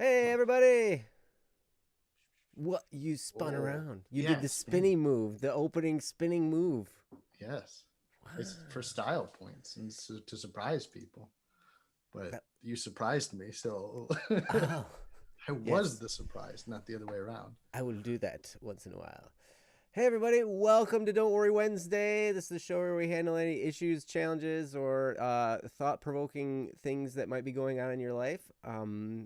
Hey, everybody! What? You spun Oh, around. You did yeah, the spin. spinning move, the opening spinning move. Yes. It's for Wow. style points and to surprise people. But That, you surprised me, so oh, I was yes. the surprise, not the other way around. I will do that once in a while. Hey, everybody. Welcome to Don't Worry Wednesday. This is the show where we handle any issues, challenges, or thought provoking things that might be going on in your life.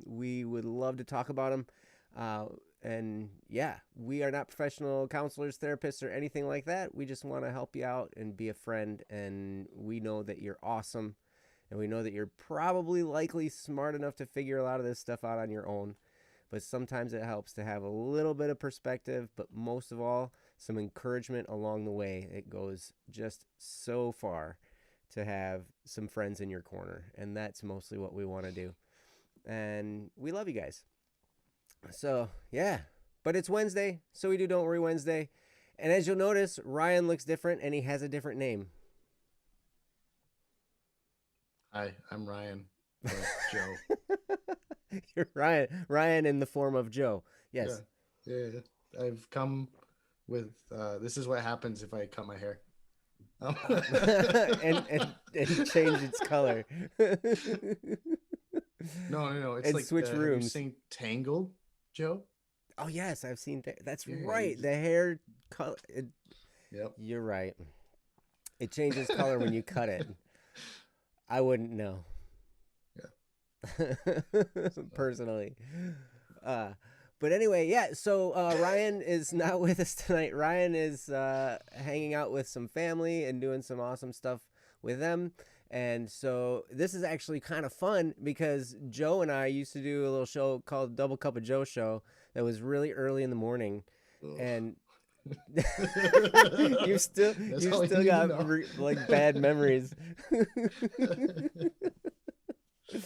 We would love to talk about them. Uh, and yeah, we are not professional counselors, therapists, or anything like that. We just want to help you out and be a friend. And we know that you're awesome. And we know that you're probably likely smart enough to figure a lot of this stuff out on your own. But sometimes it helps to have a little bit of perspective, but most of all, some encouragement along the way. It goes just so far to have some friends in your corner. And that's mostly what we want to do. And we love you guys. So, yeah. But it's Wednesday, so we do Don't Worry Wednesday. And as you'll notice, Ryan looks different and he has a different name. Hi, I'm Ryan or Joe. You're Ryan. Ryan in the form of Joe. Yeah, Yes. yeah. I've come with this is what happens if I cut my hair. Um, And change its color. no. It's And like switch have you rooms. seen Tangled, Joe? Oh yes, I've seen that. That's Yeah, right. The hair color. yep. You're right. It changes color when you cut it. I wouldn't know Yeah. So, personally. Uh, but anyway, yeah. So Ryan is not with us tonight. Ryan is hanging out with some family and doing some awesome stuff with them. And so this is actually kind of fun because Joe and I used to do a little show called Double Cup of Joe Show that was really early in the morning, ugh. and you still That's you all you still need to got know. like bad memories. That was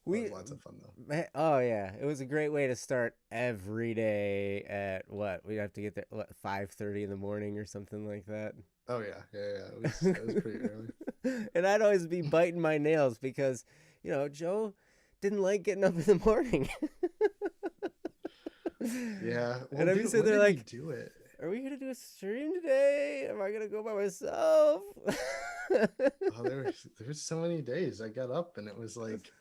we lots of fun though. oh yeah, it was a great way to start every day at what we have to get there 5:30 in the morning or something like that. Oh yeah. It was pretty early. And I'd always be biting my nails because Joe didn't like getting up in the morning. Yeah. Well, And I'd be dude, sitting when there did we like, do it? are we gonna do a stream today? Am I gonna go by myself? Oh, there's so many days I got up and it was like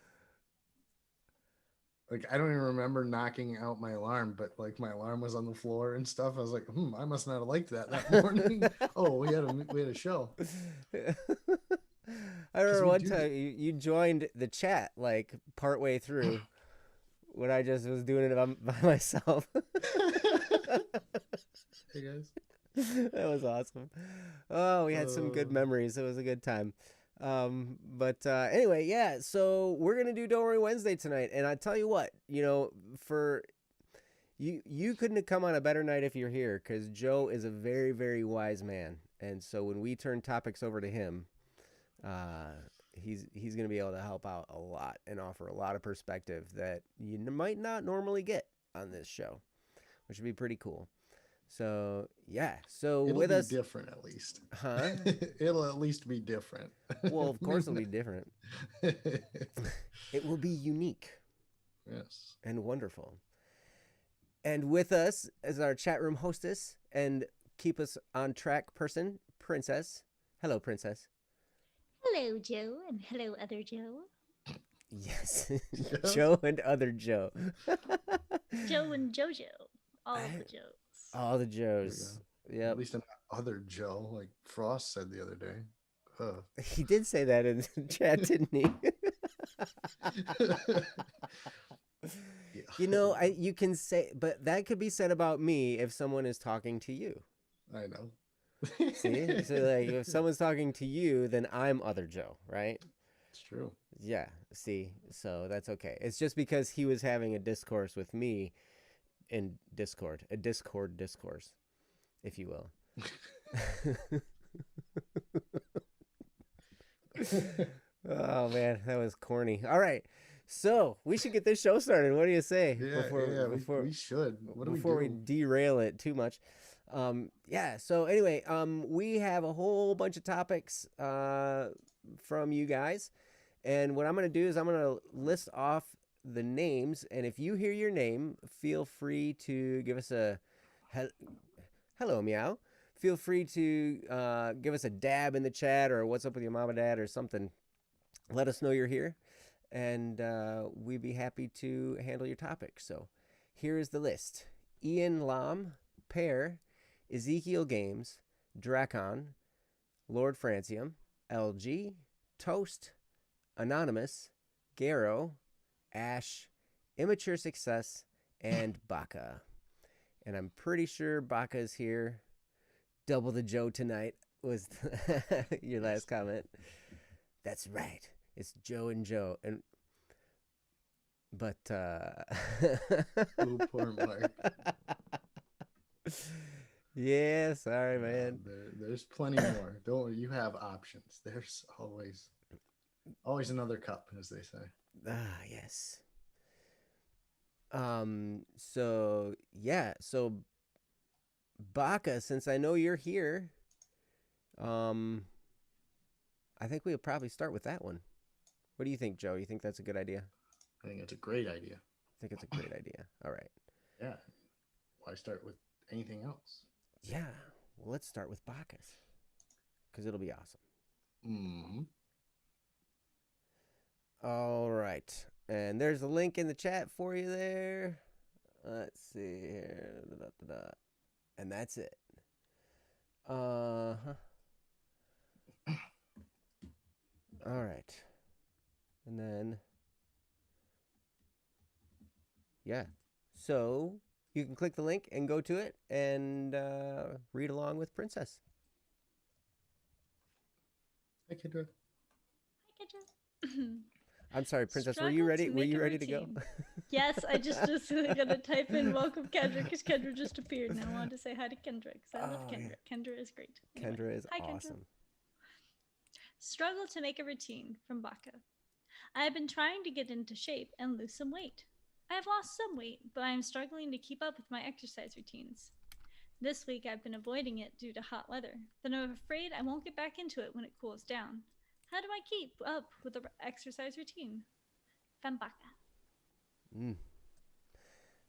I don't even remember knocking out my alarm, but like my alarm was on the floor and stuff. I was like, I must not have liked that morning. Oh, we had a show I because remember we one do. time you joined the chat like partway through when I just was doing it by myself. Hey guys. That was awesome. Oh, we had some good Uh, memories. It was a good time. But anyway, yeah. So we're gonna do Don't Worry Wednesday tonight, and I tell you what, for you couldn't have come on a better night if you're here, because Joe is a very very wise man, and so when we turn topics over to him, uh, he's gonna be able to help out a lot and offer a lot of perspective that you might not normally get on this show, which would be pretty cool. So yeah. So it'll with be us, different at least. huh? It'll at least be different. Well, of course it'll be different. It will be unique Yes. and wonderful. And with us as our chat room hostess and keep us on track person, Princess. Hello, Princess. Hello, Joe, and hello, other Joe. Yes, Yeah. Joe and other Joe. Joe and Jojo. All of the I, Joes. all the There we go. Joes. At Yep. least an other Joe, like Frost said the other day. He did say that in the chat, didn't he? Yeah, You can say, but that could be said about me if someone is talking to you. I know. See? So like if someone's talking to you, then I'm other Joe, right? It's true. Yeah, see. So that's okay. It's just because he was having a discourse with me in Discord, a Discord discourse, if you will. Oh man, that was corny. All right. So, we should get this show started. What do you say Yeah. We should. What do we before we do? derail it too much? Yeah, so anyway, we have a whole bunch of topics from you guys. And what I'm going to do is I'm going to list off the names, and if you hear your name, feel free to give us a hello, meow. Feel free to give us a dab in the chat or what's up with your mom and dad or something. Let us know you're here, and we'd be happy to handle your topic. So here is the list: Ian Lam, Pear, Ezekiel Games, Dracon, Lord Francium, LG, Toast, Anonymous, Garrow, Ash, Immature Success, and Baca. And I'm pretty sure Baca is here. Double the Joe tonight was your last comment. That's right. It's Joe and Joe. But Oh, poor Mark. Yeah, sorry, man. There's plenty more. Don't worry, you have options. There's always another cup, as they say. Ah, yes. So Baca, since I know you're here, I think we'll probably start with that one. What do you think, Joe? You think that's a good idea? I think it's a great idea. I think it's a great idea. All right. Yeah. Why start with anything else? Yeah. Well, let's start with Bacchus because it'll be awesome. Mm-hmm. All right. And there's a link in the chat for you there. Let's see here. And that's it. Uh-huh. All right. And then, yeah. So you can click the link and go to it and read along with Princess. Hi, Kendra. Hi, Kendra. I'm sorry, Princess. Were you ready? Were you ready to go? Yes, I just gonna type in welcome Kendra because Kendra just appeared, and I wanted to say hi to Kendra because I love Kendra. Yeah. Kendra is great. Anyway, Kendra is hi, awesome. Kendra. Struggle to make a routine from Baca. I have been trying to get into shape and lose some weight. I have lost some weight, but I am struggling to keep up with my exercise routines. This week I've been avoiding it due to hot weather, but I'm afraid I won't get back into it when it cools down. How do I keep up with the exercise routine? Baca.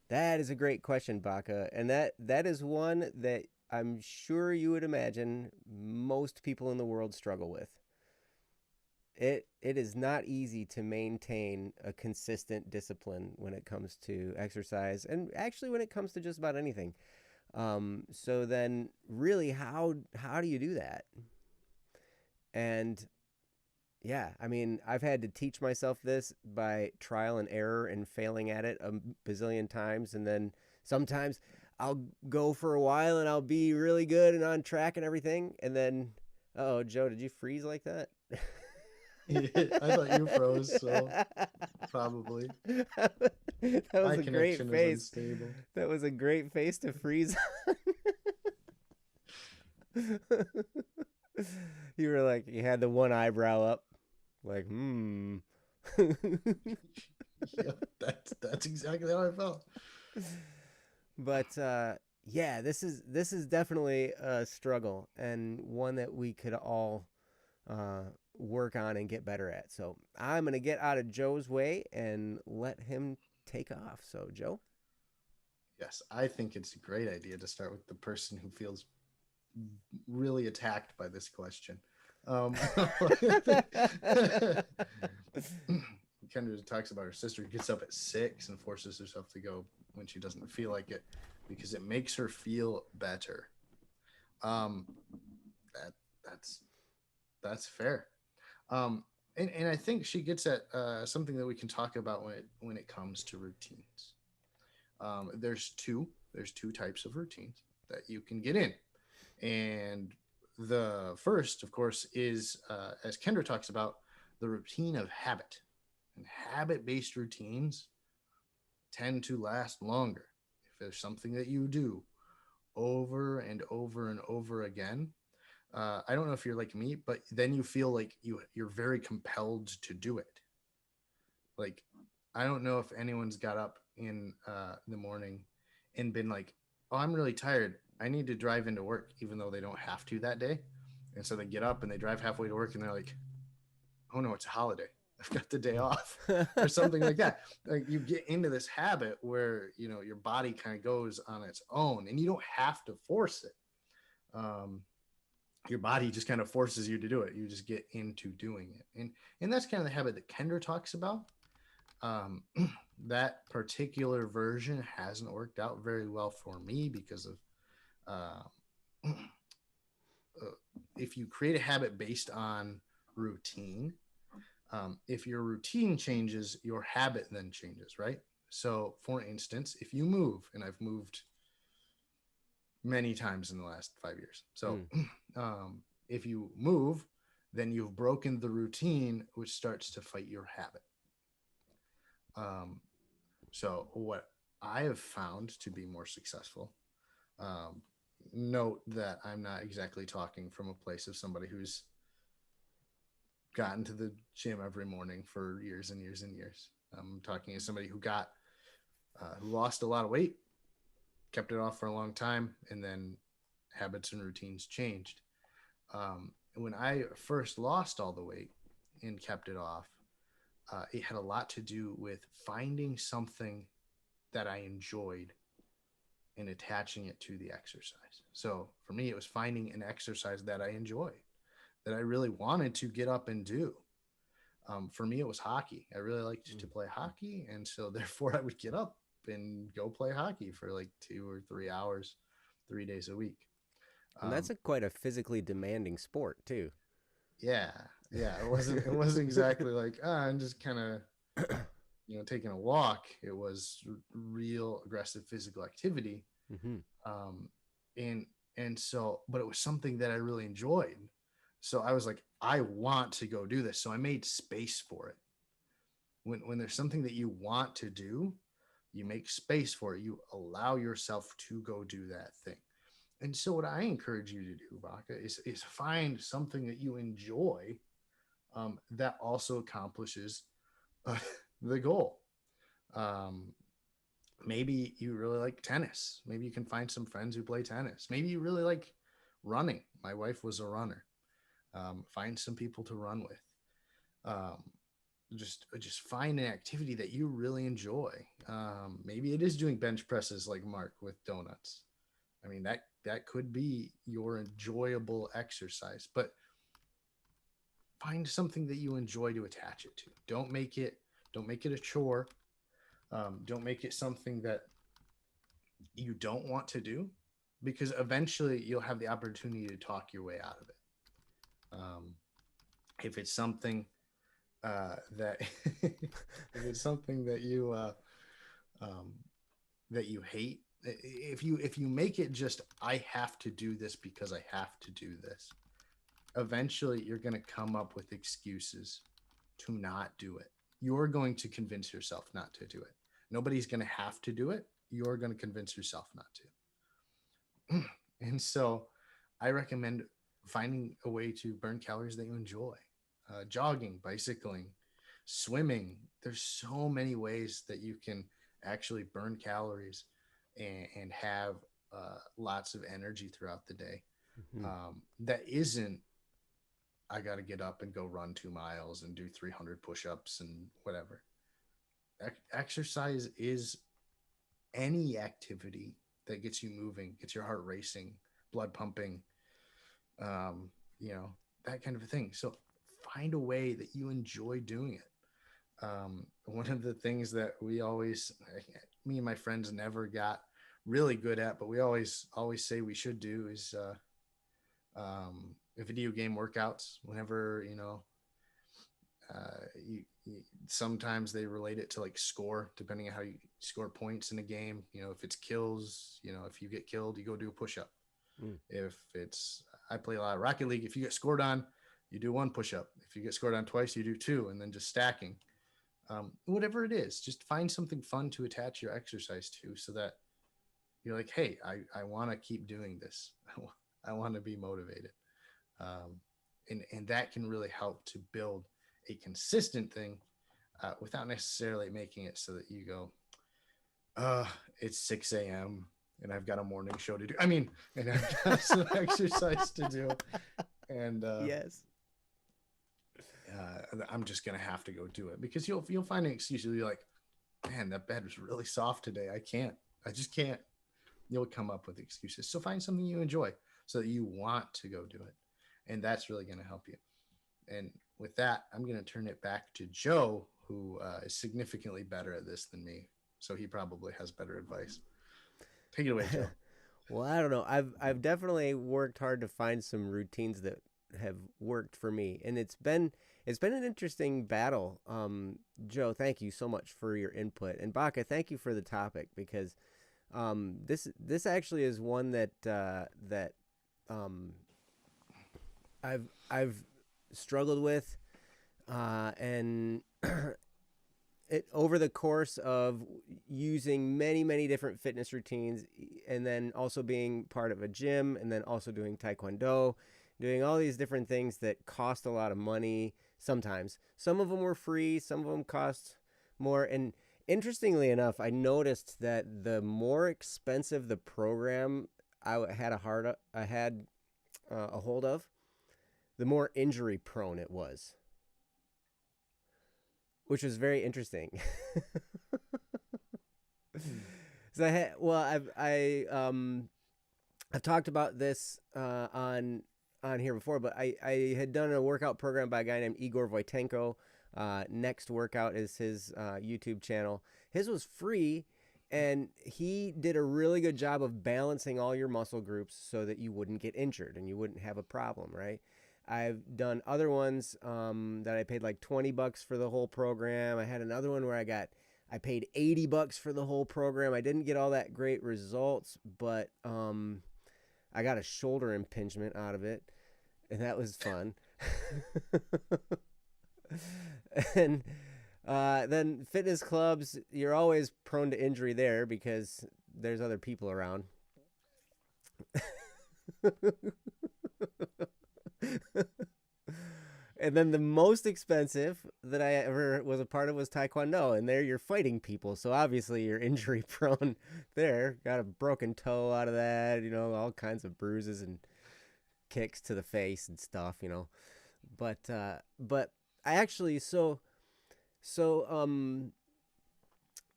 That is a great question, Baca. And that is one that I'm sure you would imagine most people in the world struggle with. It is not easy to maintain a consistent discipline when it comes to exercise and actually when it comes to just about anything. So then really how do you do that? And yeah, I mean, I've had to teach myself this by trial and error and failing at it a bazillion times. And then sometimes I'll go for a while and I'll be really good and on track and everything. And then, oh, Joe, did you freeze like that? I thought you froze, so probably. That was a great face. That was a great face to freeze on. You were like, you had the one eyebrow up, like, Yeah, that's exactly how I felt. But yeah, this is definitely a struggle and one that we could all work on and get better at. So I'm going to get out of Joe's way and let him take off. So Joe? Yes, I think it's a great idea to start with the person who feels really attacked by this question. Kendra talks about her sister who gets up at 6 and forces herself to go when she doesn't feel like it because it makes her feel better. That's fair. And I think she gets at something that we can talk about when it comes to routines. There's two types of routines that you can get in, and the first, of course, is as Kendra talks about, the routine of habit. And habit-based routines tend to last longer if there's something that you do over and over and over again. I don't know if you're like me, but then you feel like you're very compelled to do it. Like, I don't know if anyone's got up in the morning and been like, oh, I'm really tired. I need to drive into work, even though they don't have to that day. And so they get up and they drive halfway to work and they're like, oh no, it's a holiday. I've got the day off or something like that. Like you get into this habit where, you know, your body kind of goes on its own and you don't have to force it. Your body just kind of forces you to do it. You just get into doing it. And that's kind of the habit that Kendra talks about. That particular version hasn't worked out very well for me because of if you create a habit based on routine, if your routine changes, your habit then changes, right? So, for instance, if you move, and I've moved many times in the last 5 years. So, if you move, then you've broken the routine, which starts to fight your habit. So, what I have found to be more successful, note that I'm not exactly talking from a place of somebody who's gotten to the gym every morning for years and years and years. I'm talking as somebody who lost a lot of weight, kept it off for a long time, and then habits and routines changed. When I first lost all the weight and kept it off, it had a lot to do with finding something that I enjoyed and attaching it to the exercise. So for me, it was finding an exercise that I enjoyed, that I really wanted to get up and do. For me, it was hockey. I really liked to play hockey. And so therefore I would get up and go play hockey for like 2 or 3 hours, 3 days a week. And that's quite a physically demanding sport too. Yeah. It wasn't exactly like, I'm just kind of, taking a walk. It was real aggressive physical activity. And so, but it was something that I really enjoyed. So I was like, I want to go do this. So I made space for it. When there's something that you want to do, you make space for it. You allow yourself to go do that thing. And so what I encourage you to do, Baca, is find something that you enjoy that also accomplishes the goal. Maybe you really like tennis. Maybe you can find some friends who play tennis. Maybe you really like running. My wife was a runner. Find some people to run with. Just find an activity that you really enjoy. Maybe it is doing bench presses like Mark with donuts. I mean, that could be your enjoyable exercise, but find something that you enjoy to attach it to. Don't make it a chore. Don't make it something that you don't want to do, because eventually you'll have the opportunity to talk your way out of it. If it's something that if it's something that you hate, if you make it just, I have to do this because I have to do this, eventually you're going to come up with excuses to not do it. You're going to convince yourself not to do it. Nobody's going to have to do it. You're going to convince yourself not to. And so I recommend finding a way to burn calories that you enjoy. Jogging, bicycling, swimming. There's so many ways that you can actually burn calories and have lots of energy throughout the day. That isn't, I got to get up and go run 2 miles and do 300 push-ups and whatever. Exercise is any activity that gets you moving, gets your heart racing, blood pumping, that kind of a thing. So find a way that you enjoy doing it. One of the things that me and my friends never got really good at, but we always say we should do is video game workouts. Whenever, sometimes they relate it to like score, depending on how you score points in a game. If it's kills, if you get killed, you go do a push-up. If it's, I play a lot of Rocket League. If you get scored on, you do 1 push-up. If you get scored on twice, you do 2, and then just stacking. Whatever it is, just find something fun to attach your exercise to, so that you're like, hey, I want to keep doing this. I want to be motivated. And that can really help to build a consistent thing without necessarily making it so that you go, it's 6 a.m. and I've got a morning show to do. I mean, and I've got some exercise to do. And yes. I'm just gonna have to go do it, because you'll find an excuse. You'll be like, man, that bed was really soft today. I just can't. You'll come up with excuses. So find something you enjoy so that you want to go do it. And that's really going to help you. And with that, I'm going to turn it back to Joe, who is significantly better at this than me. So he probably has better advice. Take it away, Joe. Well, I don't know. I've definitely worked hard to find some routines that have worked for me, and it's been an interesting battle. Joe, thank you so much for your input, and Baca, thank you for the topic, because this actually is one that I've struggled with, and it over the course of using many different fitness routines, and then also being part of a gym, and then also doing taekwondo, doing all these different things that cost a lot of money. Sometimes some of them were free, some of them cost more. And interestingly enough, I noticed that the more expensive the program I had a hold of, the more injury prone it was, which was very interesting. So I've talked about this on here before, but I had done a workout program by a guy named Igor Voitenko. Next Workout is his YouTube channel. His was free, and he did a really good job of balancing all your muscle groups so that you wouldn't get injured and you wouldn't have a problem, right? I've done other ones that I paid like $20 for the whole program. I had another one where I paid $80 for the whole program. I didn't get all that great results, but I got a shoulder impingement out of it, and that was fun. And then fitness clubs, you're always prone to injury there because there's other people around. And then the most expensive that I ever was a part of was taekwondo, and there you're fighting people, so obviously you're injury prone there. Got a broken toe out of that, all kinds of bruises and kicks to the face and stuff, But I actually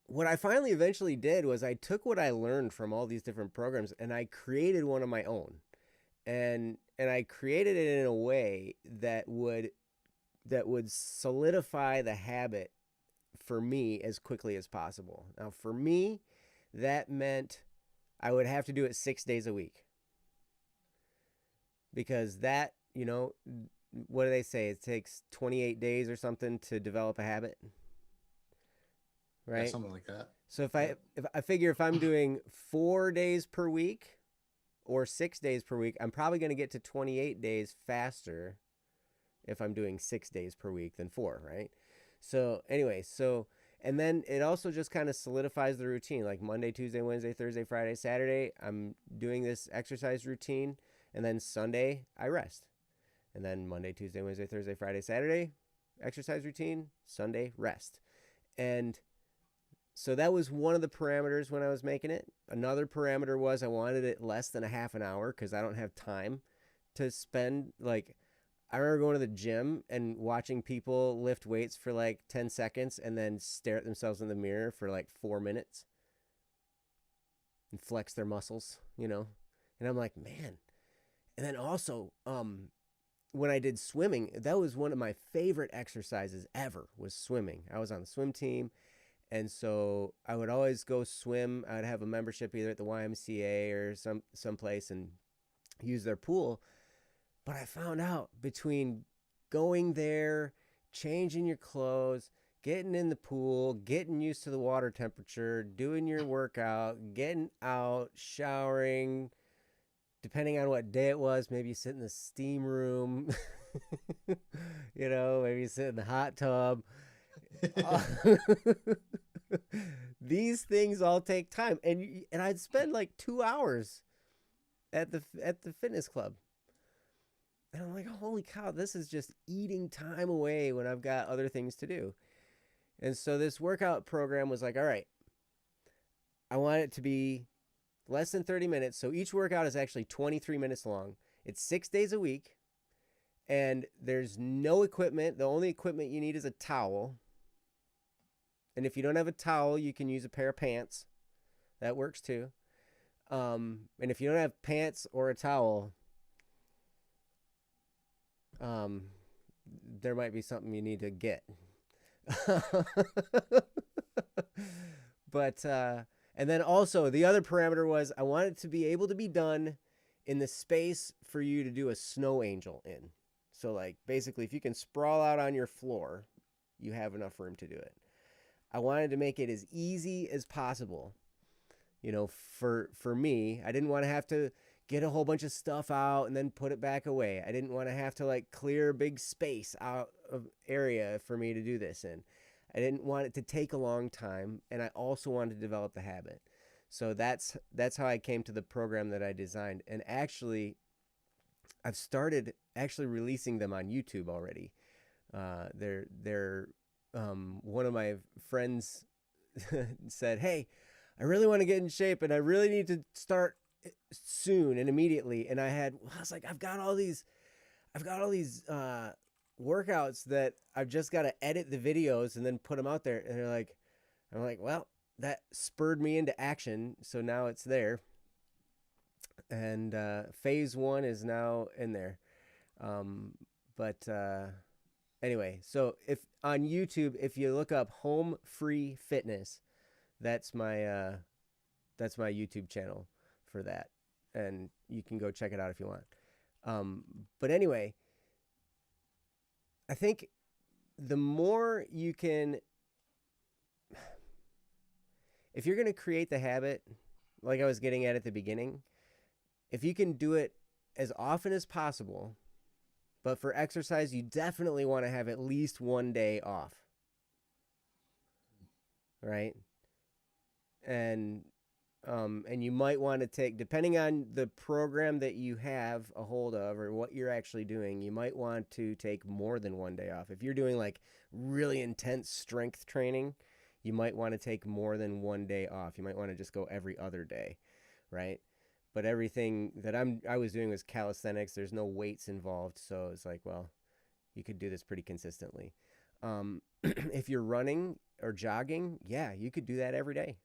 what I finally eventually did was I took what I learned from all these different programs and I created one of my own. And I created it in a way that would solidify the habit for me as quickly as possible. Now, for me, that meant I would have to do it 6 days a week, because that, what do they say? It takes 28 days or something to develop a habit, right? Yeah, something like that. So if I figure if I'm doing 4 days per week or 6 days per week, I'm probably going to get to 28 days faster if I'm doing 6 days per week than 4, right? So anyway, and then it also just kind of solidifies the routine. Like Monday, Tuesday, Wednesday, Thursday, Friday, Saturday, I'm doing this exercise routine, and then Sunday I rest. And then Monday, Tuesday, Wednesday, Thursday, Friday, Saturday, exercise routine, Sunday, rest. And so that was one of the parameters when I was making it. Another parameter was I wanted it less than a half an hour because I don't have time to spend. Like, I remember going to the gym and watching people lift weights for like 10 seconds and then stare at themselves in the mirror for like 4 minutes and flex their muscles, And I'm like, man. And then also, when I did swimming, that was one of my favorite exercises ever, was swimming. I was on the swim team. And so I would always go swim. I would have a membership either at the YMCA or someplace and use their pool. But I found out between going there, changing your clothes, getting in the pool, getting used to the water temperature, doing your workout, getting out, showering, depending on what day it was, maybe you sit in the steam room, maybe you sit in the hot tub. These things all take time, and I'd spend like 2 hours at the fitness club, and I'm like, holy cow, this is just eating time away when I've got other things to do. And so this workout program was like, all right, I want it to be less than 30 minutes. So each workout is actually 23 minutes long. It's 6 days a week, and there's no equipment. The only equipment you need is a towel. And if you don't have a towel, you can use a pair of pants. That works too. And if you don't have pants or a towel, there might be something you need to get. But and then also the other parameter was I want it to be able to be done in the space for you to do a snow angel in. So like basically if you can sprawl out on your floor, you have enough room to do it. I wanted to make it as easy as possible. You know, for me, I didn't want to have to get a whole bunch of stuff out and then put it back away. I didn't want to have to like clear a big space out of area for me to do this in. I didn't want it to take a long time, and I also wanted to develop the habit. So that's how I came to the program that I designed. And actually, I've started actually releasing them on YouTube already. They're one of my friends said, "Hey, I really want to get in shape, and I really need to start soon and immediately." And I was like, I've got all these workouts that I've just got to edit the videos and then put them out there. And I'm like, well, that spurred me into action. So now it's there. And phase 1 is now in there. Anyway, so if on YouTube, if you look up Home Free Fitness, that's my YouTube channel for that. And you can go check it out if you want. But anyway, I think the more you can, if you're going to create the habit, like I was getting at the beginning, if you can do it as often as possible, but for exercise, you definitely want to have at least one day off, right? And you might want to take, depending on the program that you have a hold of or what you're actually doing, you might want to take more than one day off. If you're doing like really intense strength training, you might want to take more than one day off. You might want to just go every other day, right? But everything that I was doing was calisthenics. There's no weights involved, so it's like, well, you could do this pretty consistently. If you're running or jogging, yeah, you could do that every day.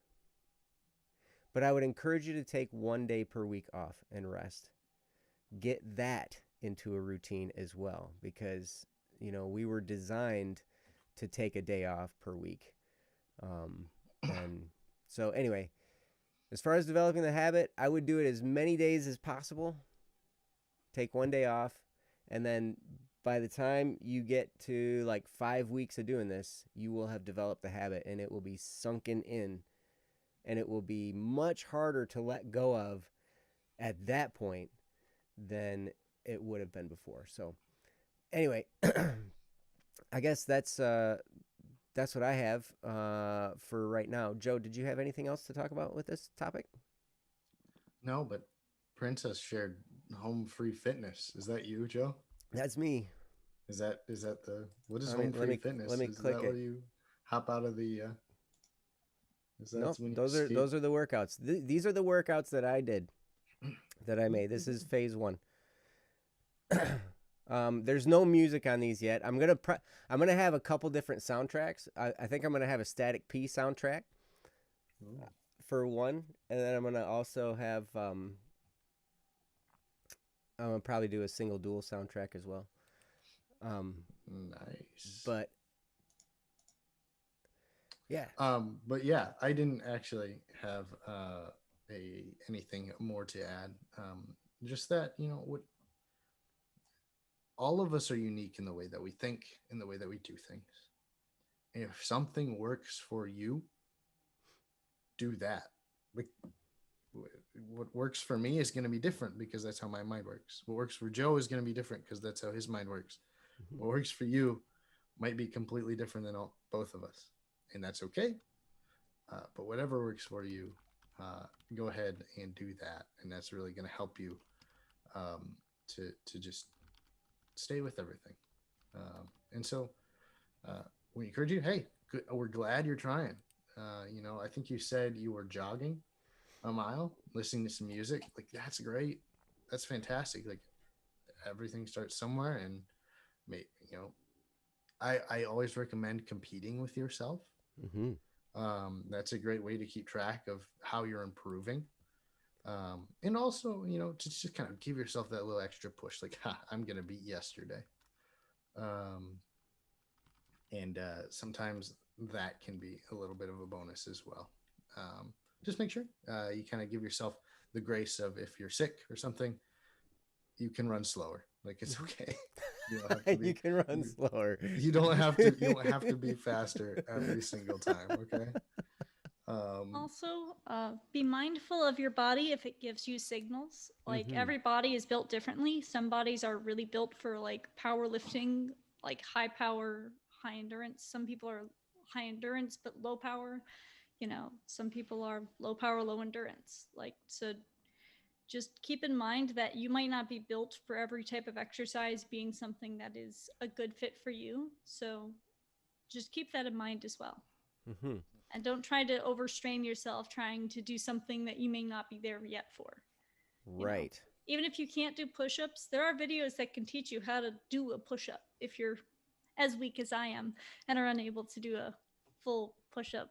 But I would encourage you to take one day per week off and rest. Get that into a routine as well, because, you know, we were designed to take a day off per week. And so anyway, as far as developing the habit, I would do it as many days as possible. Take one day off. And then by the time you get to like 5 weeks of doing this, you will have developed the habit and it will be sunken in. And it will be much harder to let go of at that point than it would have been before. So anyway, I guess that's what I have for right now. Joe, did you have anything else to talk about with this topic? No, but Princess shared Home Free Fitness. Is that you, Joe? That's me. Is that the what is Home Free Fitness? Let me is click that it. Where you hop out of the No, those are the workouts. These are the workouts that I did, that I made. This is phase 1. There's no music on these yet. I'm gonna have a couple different soundtracks. I think I'm gonna have a Static P soundtrack for one, and then I'm gonna also have I'm gonna probably do a single dual soundtrack as well. Nice. But yeah. But yeah, I didn't actually have anything more to add. Just that, you know, what all of us are unique in the way that we think, in the way that we do things. If something works for you, do that. Like, what works for me is going to be different because that's how my mind works. What works for Joe is going to be different because that's how his mind works. What works for you might be completely different than both of us. And that's okay. But whatever works for you, go ahead and do that. And that's really going to help you to just stay with everything. And so we encourage you, hey, good, we're glad you're trying. You know, I think you said you were jogging a mile, listening to some music. Like, that's great. That's fantastic. Like, everything starts somewhere, and you know, I always recommend competing with yourself. Mm-hmm. That's a great way to keep track of how you're improving. And also, to just kind of give yourself that little extra push, like, I'm gonna beat yesterday. Um, and sometimes that can be a little bit of a bonus as well. Just make sure you kind of give yourself the grace of, if you're sick or something, you can run slower. Like, it's okay. You don't have to You be. can run slower. You don't have to. You don't have to be faster every single time. Okay. Also, be mindful of your body if it gives you signals. Like Mm-hmm. every body is built differently. Some bodies are really built for like powerlifting, like high power, high endurance. Some people are high endurance but low power. Some people are low power, low endurance. Like, so just keep in mind that you might not be built for every type of exercise being something that is a good fit for you. So just keep that in mind as well. Mm-hmm. And don't try to overstrain yourself trying to do something that you may not be there yet for. Right. Even if you can't do push-ups, there are videos that can teach you how to do a push-up if you're as weak as I am and are unable to do a full push-up,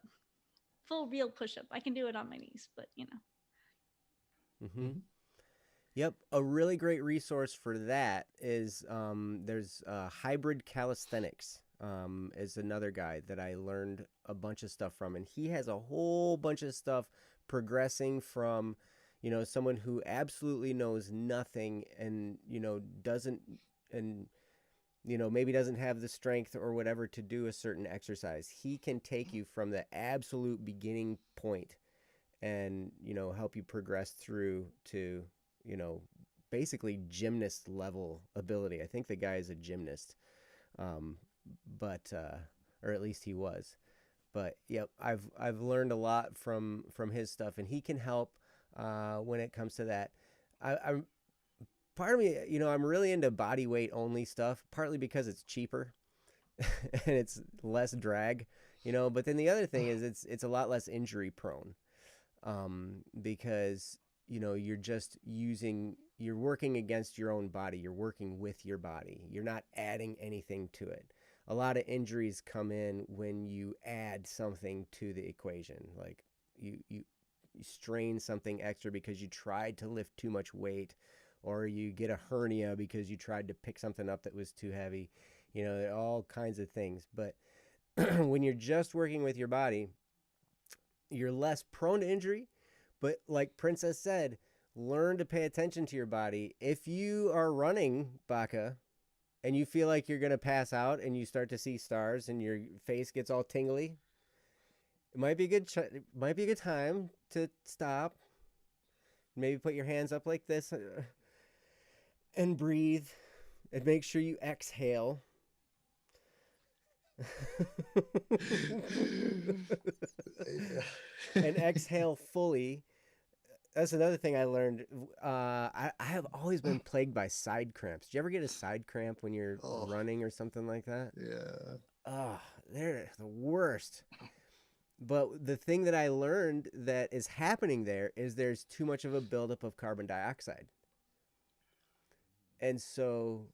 full real push-up. I can do it on my knees, but Mm-hmm. Yep, a really great resource for that is there's hybrid calisthenics. Is another guy that I learned a bunch of stuff from, and he has a whole bunch of stuff progressing from, someone who absolutely knows nothing and doesn't, and maybe doesn't have the strength or whatever to do a certain exercise. He can take you from the absolute beginning point and help you progress through to basically gymnast level ability. I think the guy is a gymnast, but or at least he was. But yep, I've learned a lot from his stuff, and he can help when it comes to that. I'm part of me, I'm really into body weight only stuff, partly because it's cheaper and it's less drag, But then the other thing is it's a lot less injury prone, because you're working against your own body. You're working with your body. You're not adding anything to it. A lot of injuries come in when you add something to the equation, like you strain something extra because you tried to lift too much weight, or you get a hernia because you tried to pick something up that was too heavy. All kinds of things. But when you're just working with your body, you're less prone to injury. But like Princess said, learn to pay attention to your body. If you are running, baca, and you feel like you're going to pass out and you start to see stars and your face gets all tingly, it might be a good time to stop. Maybe put your hands up like this and breathe, and make sure you exhale. And exhale fully. That's another thing I learned. I have always been plagued by side cramps. Do you ever get a side cramp when you're running or something like that? Yeah. Oh, they're the worst. But the thing that I learned that is happening there is there's too much of a buildup of carbon dioxide. And so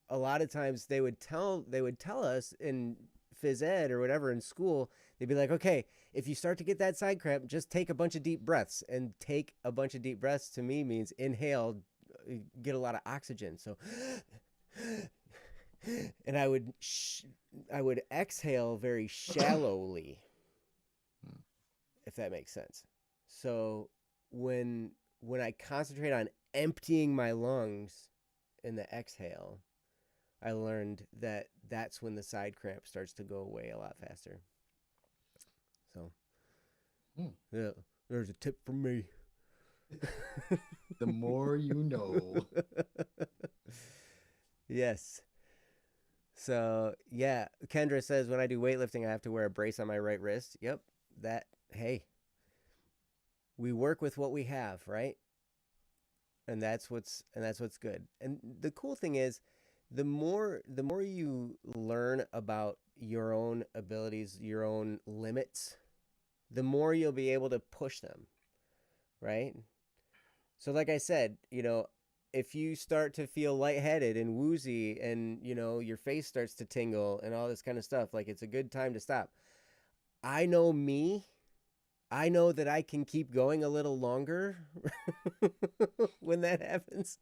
a lot of times they would tell us in phys ed or whatever in school, they'd be like, okay, if you start to get that side cramp, just take a bunch of deep breaths. And take a bunch of deep breaths to me means inhale, get a lot of oxygen. So, and I would exhale very shallowly, if that makes sense. So when I concentrate on emptying my lungs in the exhale, I learned that that's when the side cramp starts to go away a lot faster. So, yeah, there's a tip from me. The more you know. Yes. So, yeah, Kendra says when I do weightlifting, I have to wear a brace on my right wrist. Yep. Hey, we work with what we have, right? And that's what's good. And the cool thing is, the more you learn about your own abilities, your own limits, the more you'll be able to push them, right? So like I said, if you start to feel lightheaded and woozy and, you know, your face starts to tingle and all this kind of stuff, like it's a good time to stop. I know me. I know that I can keep going a little longer when that happens.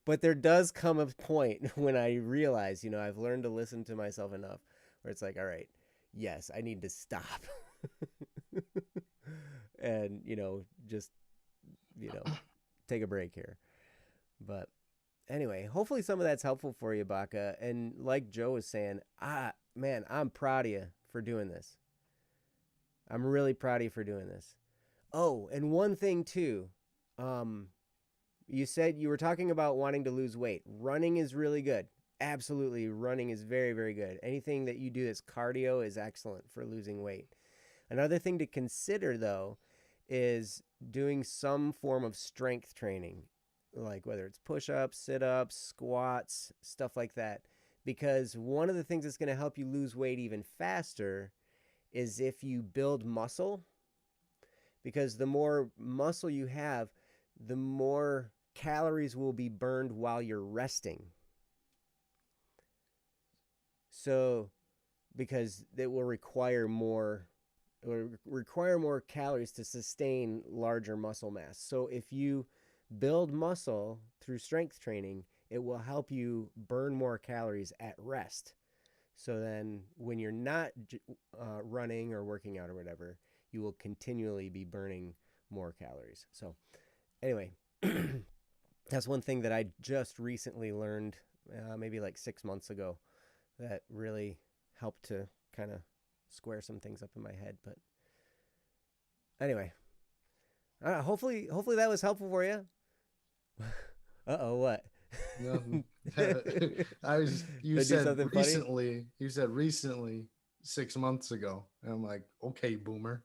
But there does come a point when I realize, you know, I've learned to listen to myself enough where it's like, all right, yes, I need to stop. And, you know, just, you know, take a break here. But anyway, hopefully some of that's helpful for you, Baca. And like Joe was saying, man, I'm proud of you for doing this. I'm really proud of you for doing this. Oh, and one thing too, you said you were talking about wanting to lose weight. Running is really good. Absolutely, running is very, very good. Anything that you do that's cardio is excellent for losing weight. Another thing to consider, though, is doing some form of strength training, like whether it's push-ups, sit-ups, squats, stuff like that. Because one of the things that's going to help you lose weight even faster is if you build muscle. Because the more muscle you have, the more calories will be burned while you're resting. So, because it will require more calories to sustain larger muscle mass. So if you build muscle through strength training, it will help you burn more calories at rest. So then when you're not running or working out or whatever, you will continually be burning more calories. So anyway, that's one thing that I just recently learned, maybe like 6 months ago, that really helped to kind of square some things up in my head. But anyway, hopefully that was helpful for you. Uh-oh, what? No, you said recently, funny? You said recently 6 months ago. And I'm like, okay, boomer.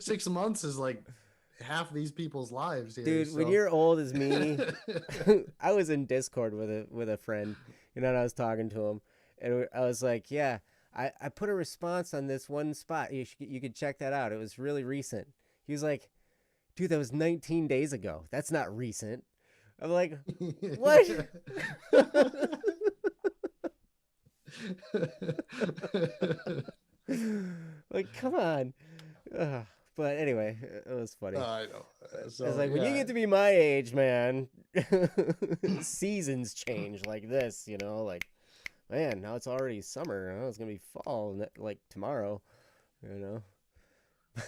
6 months is like half these people's lives here. Dude, so. When you're old as me, I was in Discord with a friend, you know, and I was talking to him, and I was like, yeah, I put a response on this one spot. You could check that out. It was really recent. He was like, dude, that was 19 days ago. That's not recent. I'm like, what? Like, come on. But anyway, it was funny. I know. So, I was like, when you get to be my age, man, seasons change like this, you know, like, man, now it's already summer. It's going to be fall, like tomorrow, you know.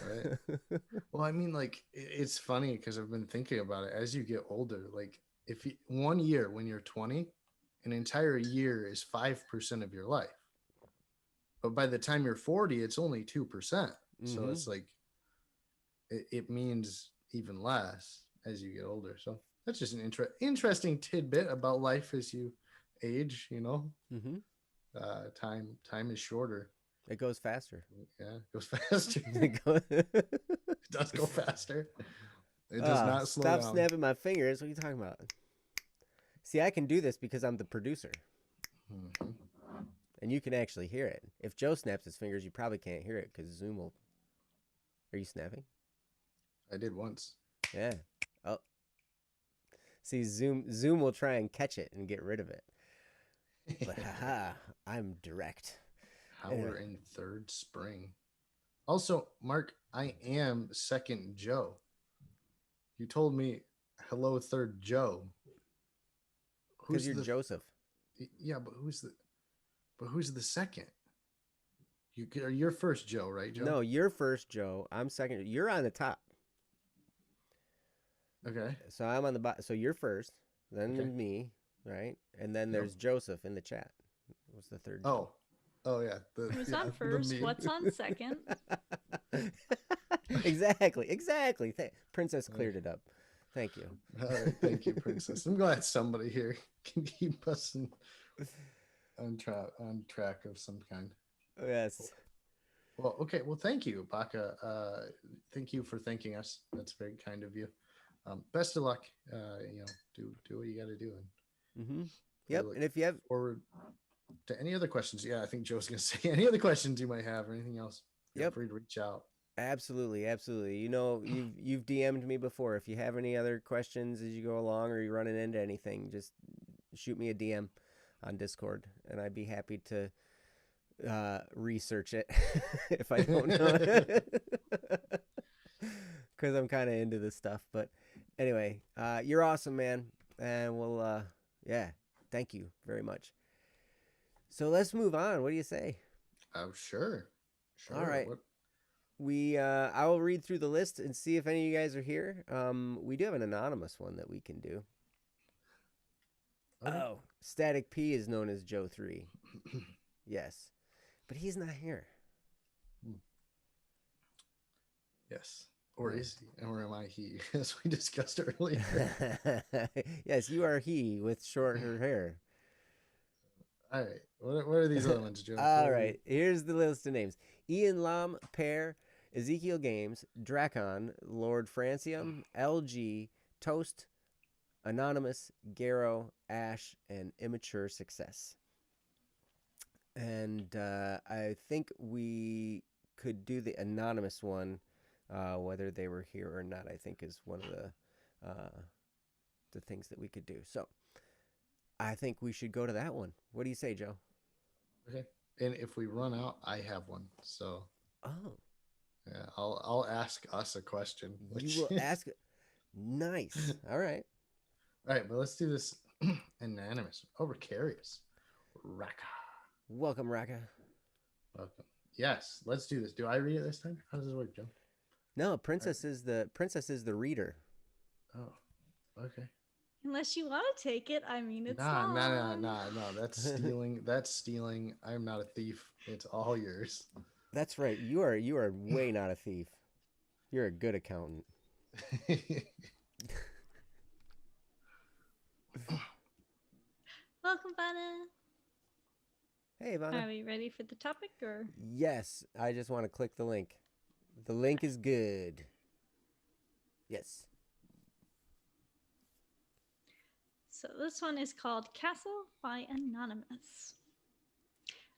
Right. Well, I mean, like, it's funny because I've been thinking about it as you get older. Like, if 1 year when you're 20, an entire year is 5% of your life. But by the time you're 40, it's only 2%. Mm-hmm. So it's like, it means even less as you get older. So that's just an interesting tidbit about life as you age, you know. Mm-hmm. Time is shorter. It goes faster. Yeah, it goes faster. It does go faster. It does not slow down. Stop snapping my fingers. What are you talking about? See, I can do this because I'm the producer. Mm-hmm. And you can actually hear it. If Joe snaps his fingers, you probably can't hear it because Zoom will... Are you snapping? I did once. Yeah. Oh. See, Zoom will try and catch it and get rid of it. But haha, I'm direct. We're in third spring. Also, Mark, I am second Joe. You told me hello, third Joe. Because you're Joseph. Yeah, but who's the second? You're first Joe, right, Joe? No, you're first Joe. I'm second. You're on the top. Okay. So I'm on the bottom. So you're first, then me, right? And then there's Joseph in the chat. What's the third Joe? Oh yeah. Who's on first? What's on second? Exactly. Princess cleared it up. Thank you. All right, thank you, Princess. I'm glad somebody here can keep us on track of some kind. Yes. Well, okay. Well, thank you, Baca. Thank you for thanking us. That's very kind of you. Best of luck. Do what you got to do. And yep. And if you have forward to any other questions, I think Joe's gonna say any other questions you might have or anything else. Feel free to reach out. Absolutely, absolutely. You've DM'd me before. If you have any other questions as you go along or you're running into anything, just shoot me a DM on Discord, and I'd be happy to research it if I don't know. Because I'm kind of into this stuff. But anyway, you're awesome, man, and yeah, thank you very much. So let's move on. What do you say? Oh, sure. All Sure. right. What? I will read through the list and see if any of you guys are here. We do have an anonymous one that we can do. Okay. Oh, Static P is known as Joe 3. Yes. But he's not here. Yes. Or is he? Or am I he? As we discussed earlier. Yes, you are he with shorter hair. All right. What are these other ones, Joe? All right. Here's the list of names: Ian Lam, Pear, Ezekiel Games, Dracon, Lord Francium, LG, Toast, Anonymous, Garrow, Ash, and Immature Success. And I think we could do the anonymous one, whether they were here or not. I think is one of the things that we could do. So I think we should go to that one. What do you say, Joe? Okay. And if we run out, I have one. So Oh, yeah, I'll ask us a question. you will ask. Nice. All right. All right, but let's do this anonymous. Oh, precarious. Raka. Welcome, Raka. Welcome. Yes, let's do this. Do I read it this time? How does this work, Joe? No, princess is the reader. Oh, okay. Unless you want to take it, I mean, it's Nah. long. That's stealing. That's stealing. I'm not a thief. It's all yours. That's right. You are way not a thief. You're a good accountant. Welcome, Vanna. Hey, Ivana. Are we ready for the topic, or? Yes, I just want to click the link. The link is good. Yes. So this one is called Castle by Anonymous.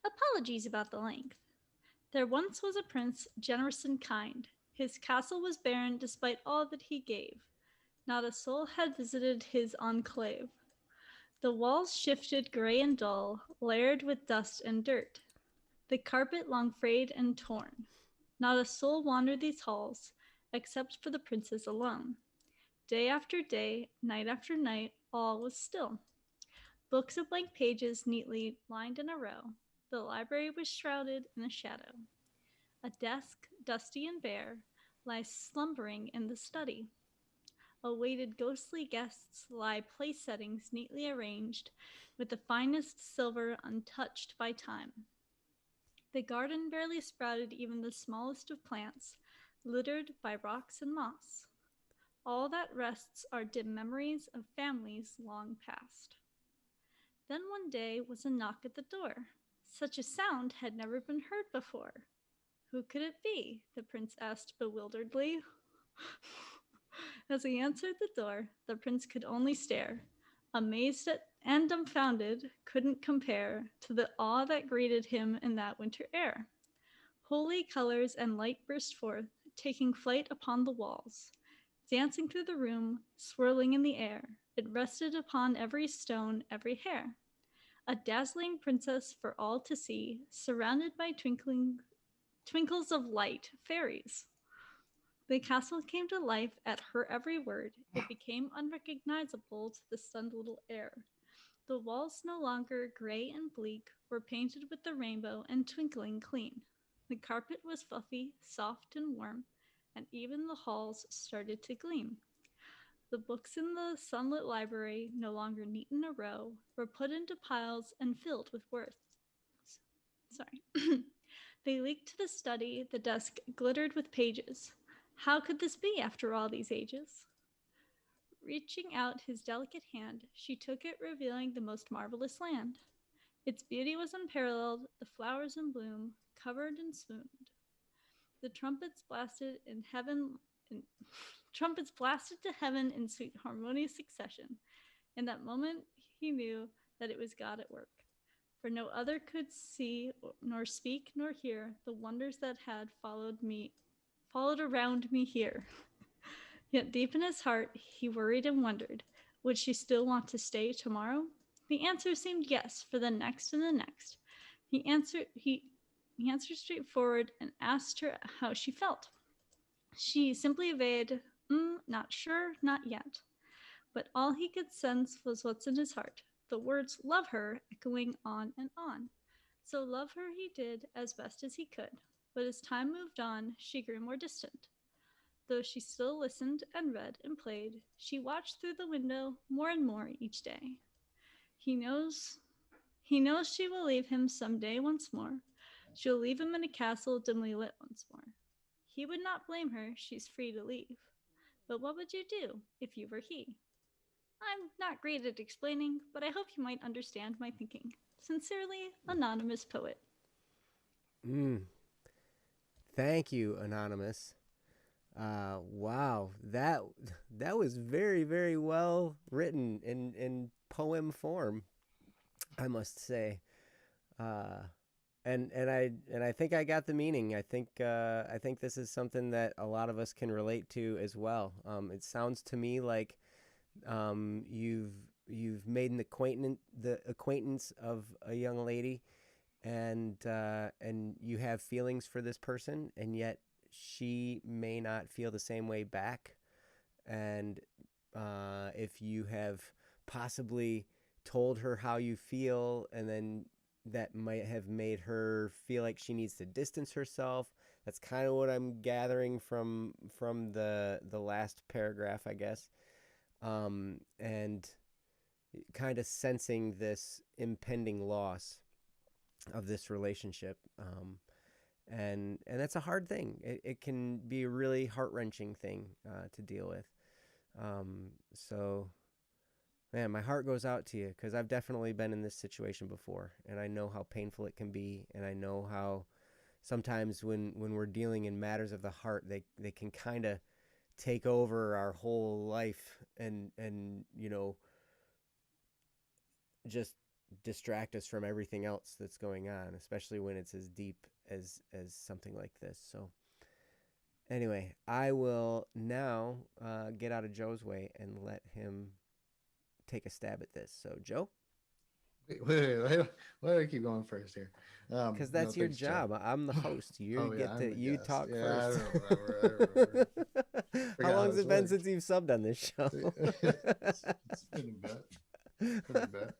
Apologies about the length. There once was a prince, generous and kind. His castle was barren despite all that he gave. Not a soul had visited his enclave. The walls shifted gray and dull, layered with dust and dirt. The carpet long frayed and torn. Not a soul wandered these halls, except for the princess alone. Day after day, night after night, all was still. Books of blank pages neatly lined in a row. The library was shrouded in a shadow. A desk, dusty and bare, lies slumbering in the study. Awaited ghostly guests lie place settings neatly arranged, with the finest silver untouched by time. The garden barely sprouted even the smallest of plants, littered by rocks and moss. All that rests are dim memories of families long past. Then one day was a knock at the door. Such a sound had never been heard before. Who could it be? The prince asked bewilderedly. As he answered the door, the prince could only stare, amazed and dumbfounded, couldn't compare to the awe that greeted him in that winter air. Holy colors and light burst forth, taking flight upon the walls, dancing through the room, swirling in the air. It rested upon every stone, every hair. A dazzling princess for all to see, surrounded by twinkles of light, fairies. The castle came to life at her every word. It became unrecognizable to the stunned little heir. The walls, no longer gray and bleak, were painted with the rainbow and twinkling clean. The carpet was fluffy, soft, and warm, and even the halls started to gleam. The books in the sunlit library, no longer neat in a row, were put into piles and filled with words. Sorry. They leaked to the study, the desk glittered with pages. How could this be after all these ages? Reaching out his delicate hand, she took it, revealing the most marvelous land. Its beauty was unparalleled, the flowers in bloom, covered and swooned. The trumpets blasted to heaven in sweet harmonious succession. In that moment, he knew that it was God at work. For no other could see, nor speak, nor hear the wonders that had followed followed around me here. Yet deep in his heart, he worried and wondered, would she still want to stay tomorrow? The answer seemed yes for the next and the next. He answered straightforward and asked her how she felt. She simply evaded, not sure, not yet. But all he could sense was what's in his heart, the words love her echoing on and on. So love her he did as best as he could. But as time moved on, she grew more distant. Though she still listened and read and played, she watched through the window more and more each day. He knows he knows she will leave him some day once more. She'll leave him in a castle dimly lit once more. He would not blame her, she's free to leave. But what would you do if you were he? I'm not great at explaining, but I hope you might understand my thinking. Sincerely, Anonymous Poet. Mm. Thank you, Anonymous. Wow, that was very, very well written in poem form, I must say. And I think I got the meaning. I think this is something that a lot of us can relate to as well. It sounds to me like you've made the acquaintance of a young lady, and you have feelings for this person, and yet she may not feel the same way back. And if you have possibly told her how you feel, and then that might have made her feel like she needs to distance herself. That's kind of what I'm gathering from the last paragraph, I guess. And kind of sensing this impending loss of this relationship. And that's a hard thing. It can be a really heart-wrenching thing to deal with. So, man, my heart goes out to you, because I've definitely been in this situation before, and I know how painful it can be, and I know how sometimes when we're dealing in matters of the heart, they can kind of take over our whole life, and just distract us from everything else that's going on, especially when it's as deep as something like this. So anyway, I will now get out of Joe's way and let him take a stab at this. So Joe, Wait. Why do I keep going first here? because that's your Thanks, Joe. job. I'm the host. You Oh yeah, get I'm to the you guest. talk Yeah, first. I remember. How Forgot long how has this it been worked. since you've subbed on this show? It's been a bit. It's been a bit.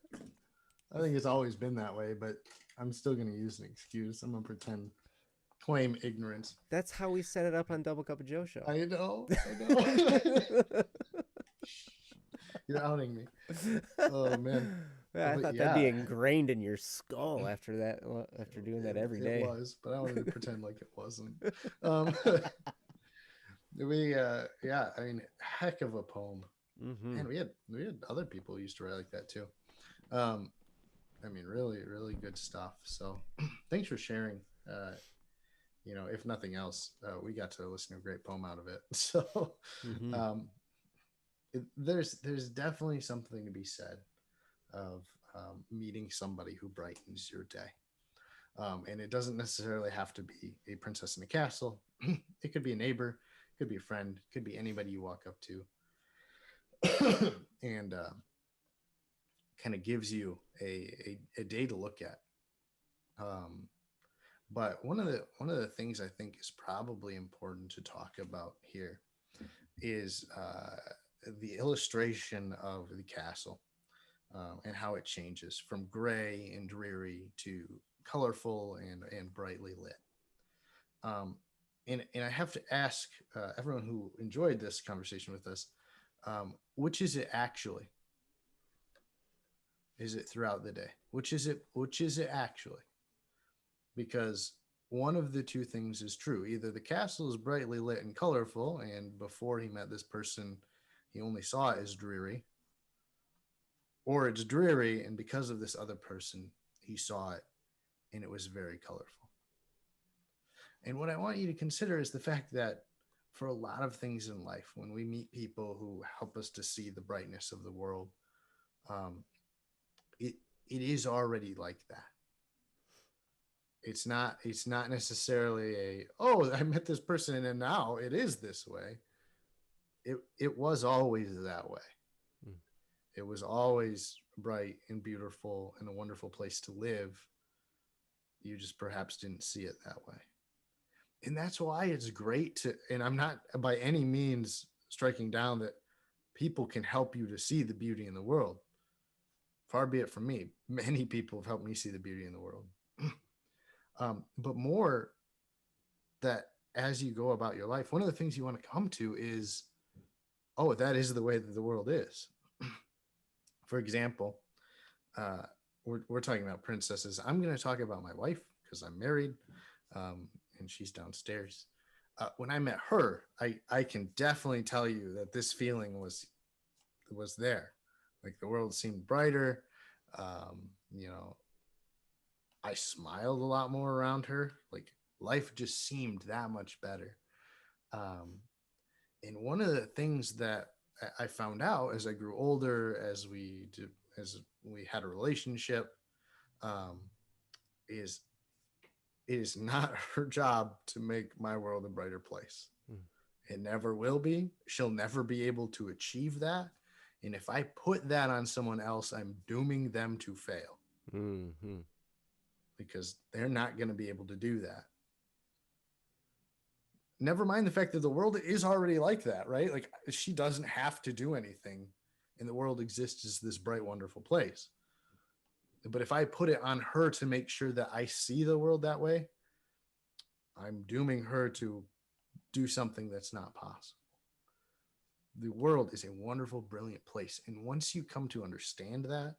I think it's always been that way, but I'm still going to use an excuse. I'm going to claim ignorance. That's how we set it up on Double Cup of Joe show. I know. You're outing me. Oh man. Yeah, I But thought that'd be ingrained in your skull after that. After doing that every day. It was, but I wanted to pretend like it wasn't. I mean, heck of a poem. Mm-hmm. And we had other people who used to write like that too. I mean, really, really good stuff. So thanks for sharing. If nothing else, we got to listen to a great poem out of it. So Mm-hmm. there's definitely something to be said of meeting somebody who brightens your day. And it doesn't necessarily have to be a princess in a castle. It could be a neighbor, could be a friend, could be anybody you walk up to. And kind of gives you a day to look at. But one of the things I think is probably important to talk about here is the illustration of the castle, and how it changes from gray and dreary to colorful and brightly lit. And I have to ask everyone who enjoyed this conversation with us, which is it actually? Is it throughout the day? Which is it actually? Because one of the two things is true. Either the castle is brightly lit and colorful, and before he met this person, he only saw it as dreary, or it's dreary, and because of this other person, he saw it and it was very colorful. And what I want you to consider is the fact that for a lot of things in life, when we meet people who help us to see the brightness of the world, it is already like that. It's not necessarily a, oh, I met this person and now it is this way. It was always that way. Mm. It was always bright and beautiful and a wonderful place to live. You just perhaps didn't see it that way. And that's why it's great to, and I'm not by any means striking down that people can help you to see the beauty in the world. Far be it from me. Many people have helped me see the beauty in the world. But more that as you go about your life, one of the things you want to come to is, oh, that is the way that the world is. For example, we're talking about princesses. I'm going to talk about my wife because I'm married, and she's downstairs. When I met her, I can definitely tell you that this feeling was there. Like the world seemed brighter. You know, I smiled a lot more around her. Like life just seemed that much better. And one of the things that I found out as I grew older, as we had a relationship, is it is not her job to make my world a brighter place. Mm. It never will be. She'll never be able to achieve that. And if I put that on someone else, I'm dooming them to fail. Mm-hmm. Because they're not going to be able to do that. Never mind the fact that the world is already like that, right? Like she doesn't have to do anything, and the world exists as this bright, wonderful place. But if I put it on her to make sure that I see the world that way, I'm dooming her to do something that's not possible. The world is a wonderful, brilliant place. And once you come to understand that,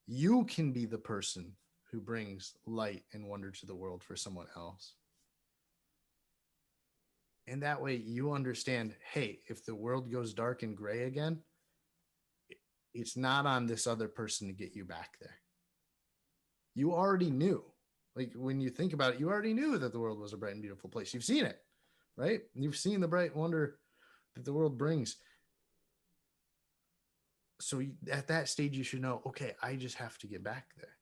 you can be the person who brings light and wonder to the world for someone else. And that way you understand, hey, if the world goes dark and gray again, it's not on this other person to get you back there. You already knew. Like when you think about it, you already knew that the world was a bright and beautiful place. You've seen it, right? You've seen the bright wonder that the world brings. So at that stage, you should know, okay, I just have to get back there.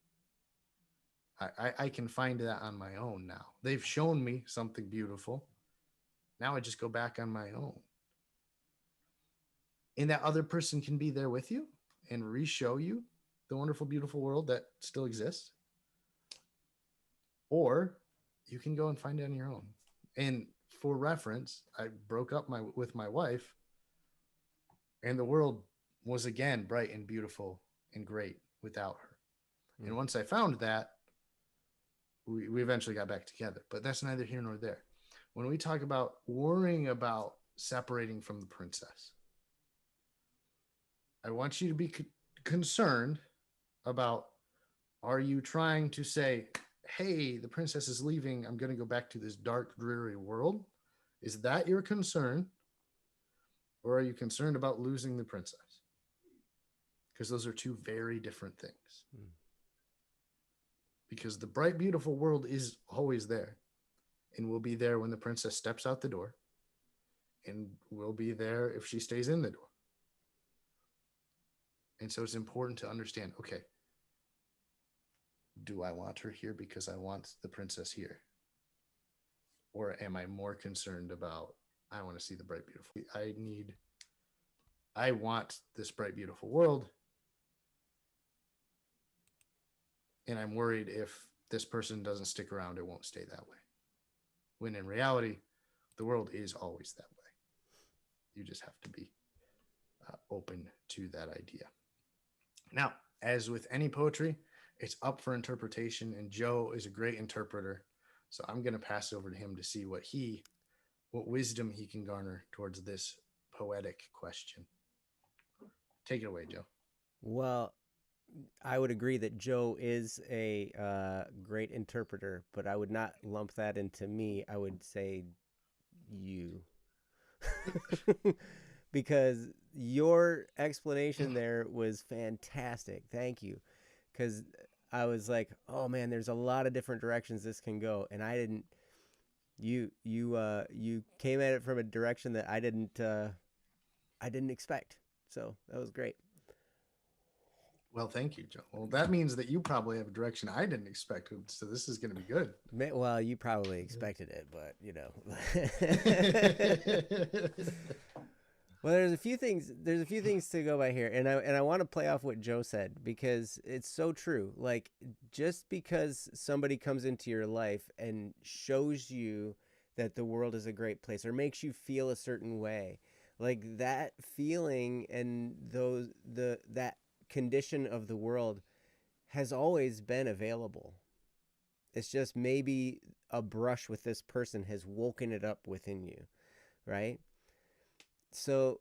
I can find that on my own now. They've shown me something beautiful. Now I just go back on my own. And that other person can be there with you and re-show you the wonderful, beautiful world that still exists. Or you can go and find it on your own. And for reference, I broke up with my wife, and the world was again bright and beautiful and great without her. And once I found that, we eventually got back together. But that's neither here nor there. When we talk about worrying about separating from the princess, I want you to be concerned about, are you trying to say, hey, the princess is leaving, I'm going to go back to this dark, dreary world? Is that your concern? Or are you concerned about losing the princess? Because those are two very different things. Because the bright, beautiful world is always there, and will be there when the princess steps out the door, and will be there if she stays in the door. And so it's important to understand, okay, do I want her here because I want the princess here? Or am I more concerned about, I want to see the bright, beautiful, I want this bright, beautiful world. And I'm worried if this person doesn't stick around, it won't stay that way. When in reality, the world is always that way. You just have to be open to that idea. Now, as with any poetry, it's up for interpretation, and Joe is a great interpreter. So I'm going to pass it over to him to see what wisdom he can garner towards this poetic question. Take it away, Joe. Well, I would agree that Joe is a great interpreter, but I would not lump that into me. I would say you. Because your explanation there was fantastic. Thank you. Because I was like, oh man, there's a lot of different directions this can go, and I didn't. You came at it from a direction that I didn't expect. So that was great. Well, thank you, Joe. Well, that means that you probably have a direction I didn't expect, so this is going to be good. Well, you probably expected it, but you know. Well, there's a few things. There's a few things to go by here, and I want to play off what Joe said because it's so true. Like, just because somebody comes into your life and shows you that the world is a great place or makes you feel a certain way, like that feeling and that condition of the world has always been available. It's just maybe a brush with this person has woken it up within you, right? So,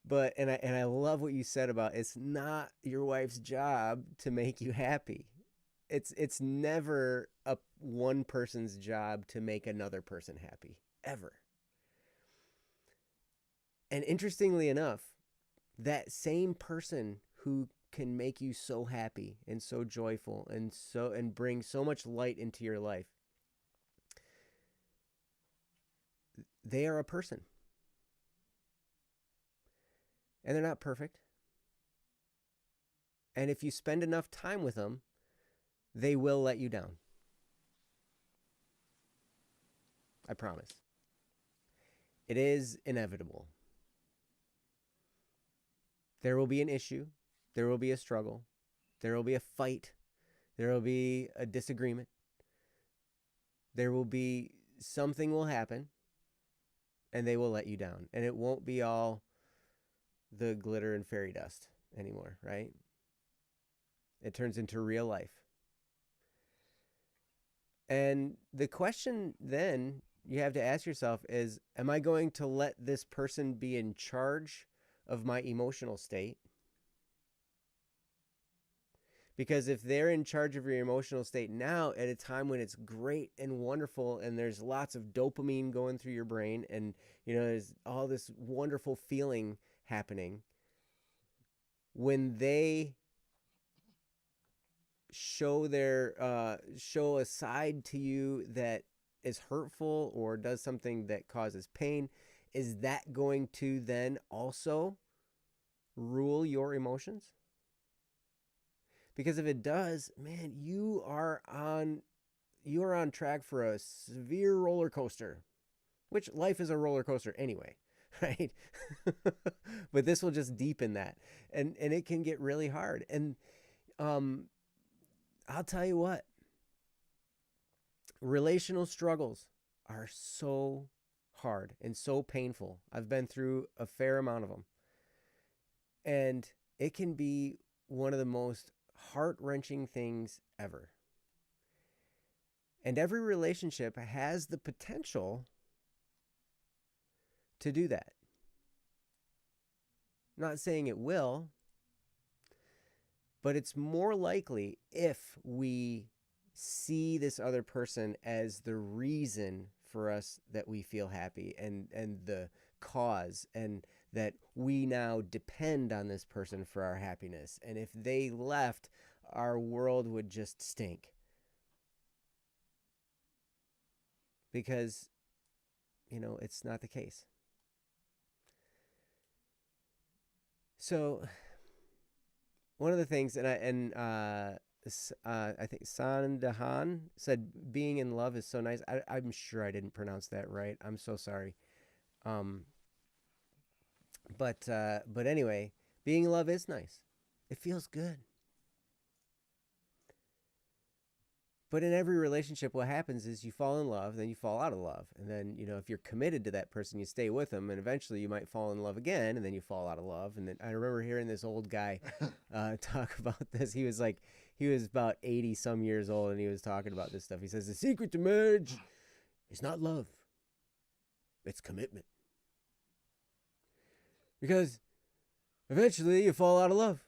but and I love what you said about it's not your wife's job to make you happy. It's never a one person's job to make another person happy ever. And interestingly enough, that same person who can make you so happy and so joyful and bring so much light into your life, they are a person. And they're not perfect. And if you spend enough time with them, they will let you down. I promise. It is inevitable. There will be an issue. There will be a struggle. There will be a fight. There will be a disagreement. There will be something will happen, and they will let you down. And it won't be all the glitter and fairy dust anymore, right? It turns into real life. And the question then you have to ask yourself is, am I going to let this person be in charge of my emotional state? Because if they're in charge of your emotional state now at a time when it's great and wonderful and there's lots of dopamine going through your brain and there's all this wonderful feeling happening, when they show a side to you that is hurtful or does something that causes pain, is that going to then also rule your emotions? Because if it does, man, you are on track for a severe roller coaster, which life is a roller coaster anyway, right? But this will just deepen that, and it can get really hard. And I'll tell you what, relational struggles are so hard and so painful. I've been through a fair amount of them, and it can be one of the most heart-wrenching things ever. And every relationship has the potential to do that. I'm not saying it will, but it's more likely if we see this other person as the reason for us that we feel happy and the cause, and that we now depend on this person for our happiness. And if they left, our world would just stink. Because, it's not the case. So, one of the things, I think Sandahan said, being in love is so nice. I'm sure I didn't pronounce that right. I'm so sorry. But anyway, being in love is nice. It feels good. But in every relationship, what happens is you fall in love, then you fall out of love. And then, if you're committed to that person, you stay with them. And eventually you might fall in love again, and then you fall out of love. And then I remember hearing this old guy talk about this. He was about 80 some years old, and he was talking about this stuff. He says, the secret to marriage is not love. It's commitment. Because eventually you fall out of love.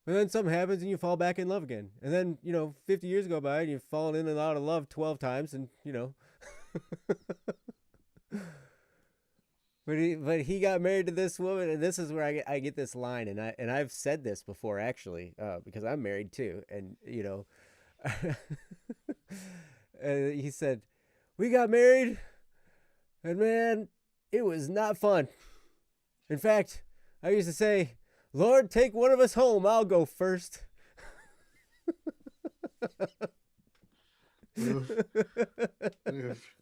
And then something happens and you fall back in love again. And then, 50 years go by and you've fallen in and out of love 12 times and, But he got married to this woman, and this is where I get this line, and I've said this before actually, because I'm married too, and and he said, we got married, and man, it was not fun. In fact, I used to say, Lord, take one of us home. I'll go first. Oof. Oof.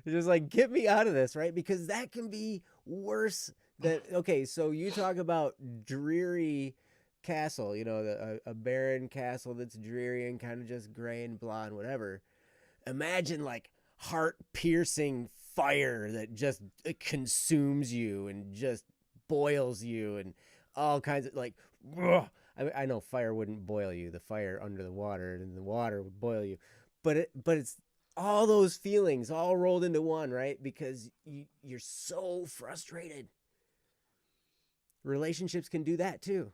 Just like, get me out of this, right? Because that can be worse than, okay, so you talk about dreary castle, you know, a barren castle that's dreary and kind of just gray and blah and whatever. Imagine like heart-piercing fire that just consumes you and just boils you and all kinds of like, ugh. I know fire wouldn't boil you, the fire under the water, and the water would boil you, but it's all those feelings all rolled into one, right? Because you're so frustrated. Relationships can do that too.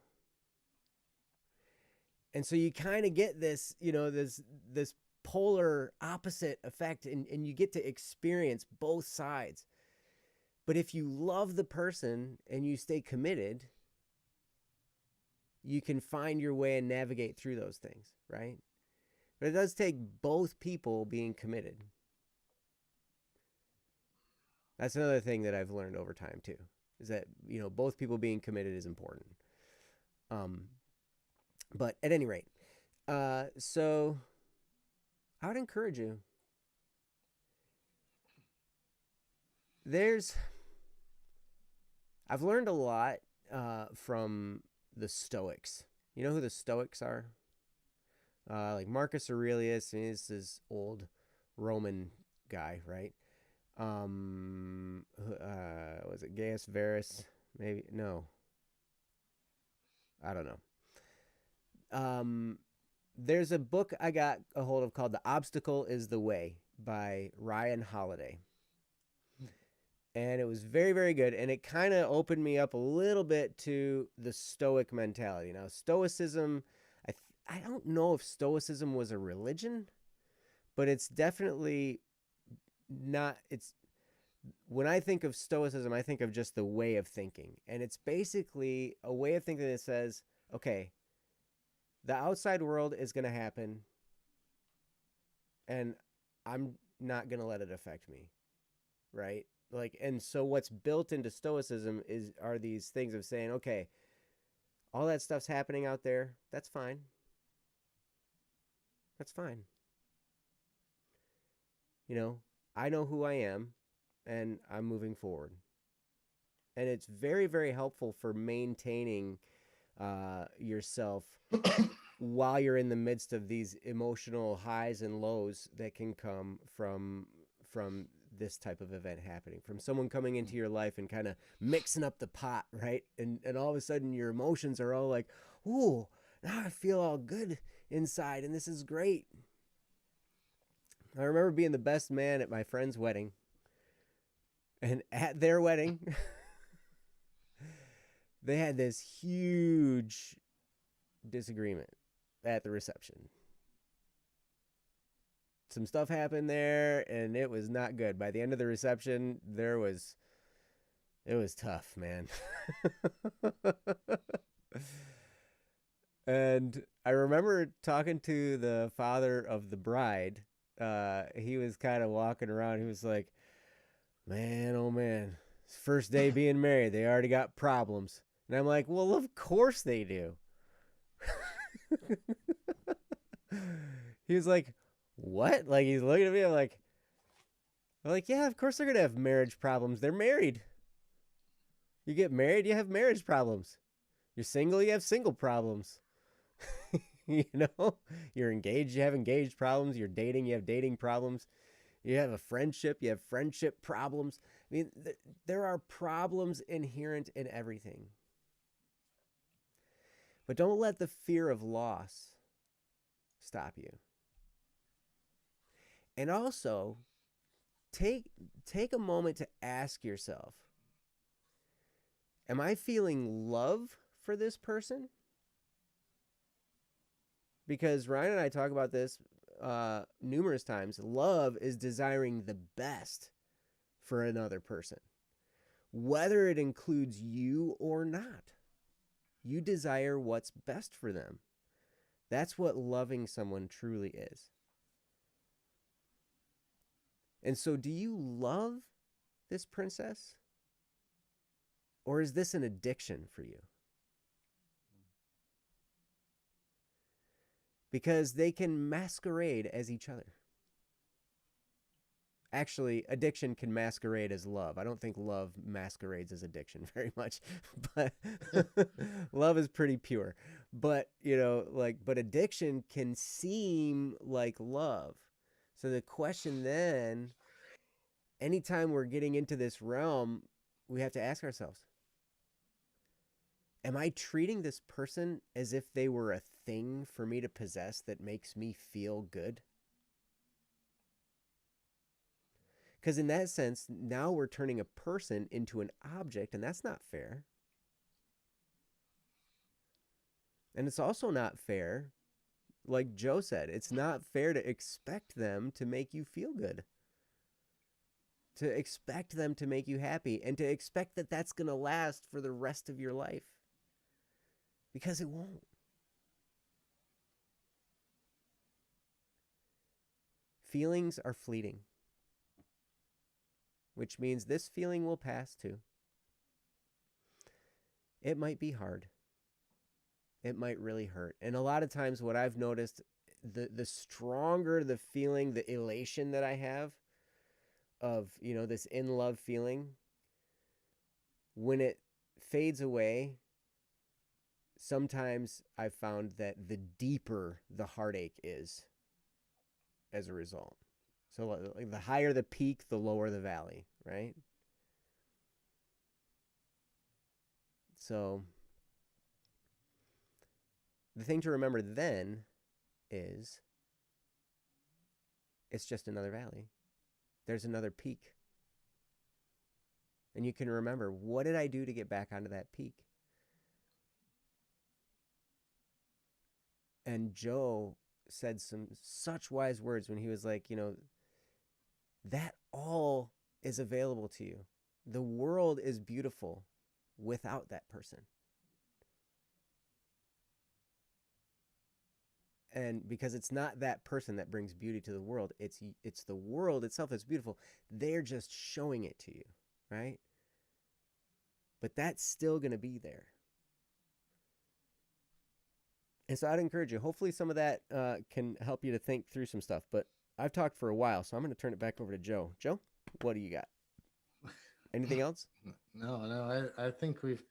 And so you kind of get this, you know, this polar opposite effect, and you get to experience both sides. But if you love the person and you stay committed, you can find your way and navigate through those things, right? But it does take both people being committed. That's another thing that I've learned over time too, is that, you know, both people being committed is important. But at any rate, so I would encourage you. I've learned a lot from the Stoics. You know who the Stoics are? Like Marcus Aurelius, I mean, this is old Roman guy, right? Was it Gaius Verus? Maybe, no. I don't know. There's a book I got a hold of called The Obstacle is the Way by Ryan Holiday. And it was very, very good. And it kind of opened me up a little bit to the Stoic mentality. Now, Stoicism, I don't know if Stoicism was a religion, but it's definitely not. When I think of Stoicism, I think of just the way of thinking. And it's basically a way of thinking that says, okay, the outside world is going to happen, and I'm not going to let it affect me, right? Like, and so what's built into Stoicism are these things of saying, okay, all that stuff's happening out there. That's fine. That's fine. You know, I know who I am, and I'm moving forward. And it's very, very helpful for maintaining yourself while you're in the midst of these emotional highs and lows that can come from this type of event happening, from someone coming into your life and kind of mixing up the pot, right? And all of a sudden your emotions are all like, ooh, now I feel all good inside and this is great. I remember being the best man at my friend's wedding, and at their wedding they had this huge disagreement at the reception. Some stuff happened there and it was not good. By the end of the reception, it was tough, man. And I remember talking to the father of the bride. He was kind of walking around. He was like, man, oh man, it's first day being married. They already got problems. And I'm like, well, of course they do. He was like, what? Like, he's looking at me. I'm like, yeah, of course they're going to have marriage problems. They're married. You get married, you have marriage problems. You're single, you have single problems. You know, you're engaged, you have engaged problems. You're dating, you have dating problems. You have a friendship, you have friendship problems. I mean, there are problems inherent in everything. But don't let the fear of loss stop you. And also, take a moment to ask yourself, am I feeling love for this person? Because Ryan and I talk about this numerous times. Love is desiring the best for another person, whether it includes you or not. You desire what's best for them. That's what loving someone truly is. And so, do you love this princess? Or is this an addiction for you? Because they can masquerade as each other. Actually, addiction can masquerade as love. I don't think love masquerades as addiction very much, but love is pretty pure. But, but addiction can seem like love. So the question then, anytime we're getting into this realm, we have to ask ourselves, am I treating this person as if they were a thing for me to possess that makes me feel good? Because in that sense, now we're turning a person into an object, and that's not fair. And it's also not fair, like Joe said, it's not fair to expect them to make you feel good, to expect them to make you happy, and to expect that that's going to last for the rest of your life. Because it won't. Feelings are fleeting, which means this feeling will pass too. It might be hard. It might really hurt. And a lot of times what I've noticed, the stronger the feeling, the elation that I have of, this in love feeling, when it fades away, sometimes I've found that the deeper the heartache is as a result. So like the higher the peak, the lower the valley, right? So the thing to remember then is it's just another valley. There's another peak. And you can remember, what did I do to get back onto that peak? And Joe said some such wise words when he was like, that all is available to you. The world is beautiful without that person. And because it's not that person that brings beauty to the world, it's the world itself that's beautiful. They're just showing it to you, right? But that's still going to be there. And so I'd encourage you, hopefully some of that can help you to think through some stuff. But I've talked for a while, so I'm going to turn it back over to Joe. Joe, what do you got? Anything else? No. I think we've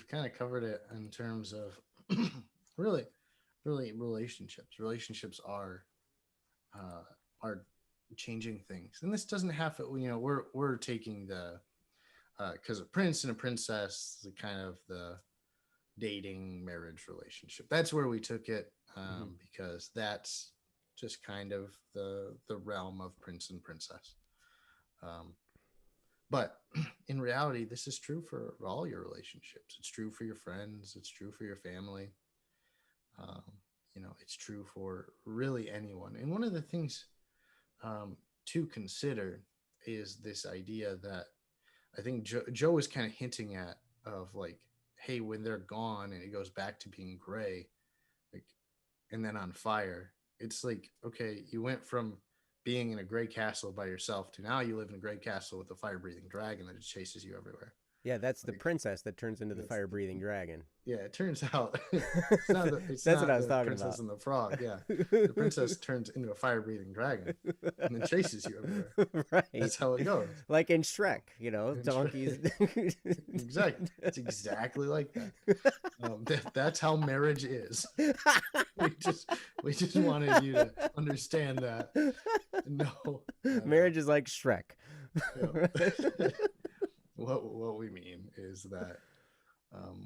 kind of covered it in terms of really relationships. Relationships are changing things, and this doesn't have to. We're taking the because a prince and a princess, the kind of the dating marriage relationship. That's where we took it because that's just kind of the realm of prince and princess. But in reality, this is true for all your relationships. It's true for your friends. It's true for your family. It's true for really anyone. And one of the things to consider is this idea that I think Joe was kind of hinting at of like, hey, when they're gone and it goes back to being gray, like, and then on fire, it's like, okay, you went from being in a gray castle by yourself to now you live in a gray castle with a fire-breathing dragon that just chases you everywhere. Yeah, that's the princess that turns into the fire-breathing dragon. Yeah, it turns out it's not that's what I was talking Princess about. and the Frog. Yeah, the princess turns into a fire-breathing dragon and then chases you everywhere. Right. That's how it goes. Like in Shrek, donkeys. Exactly. It's exactly like that. That's how marriage is. We just wanted you to understand that. No, marriage is like Shrek. Yeah. What we mean is that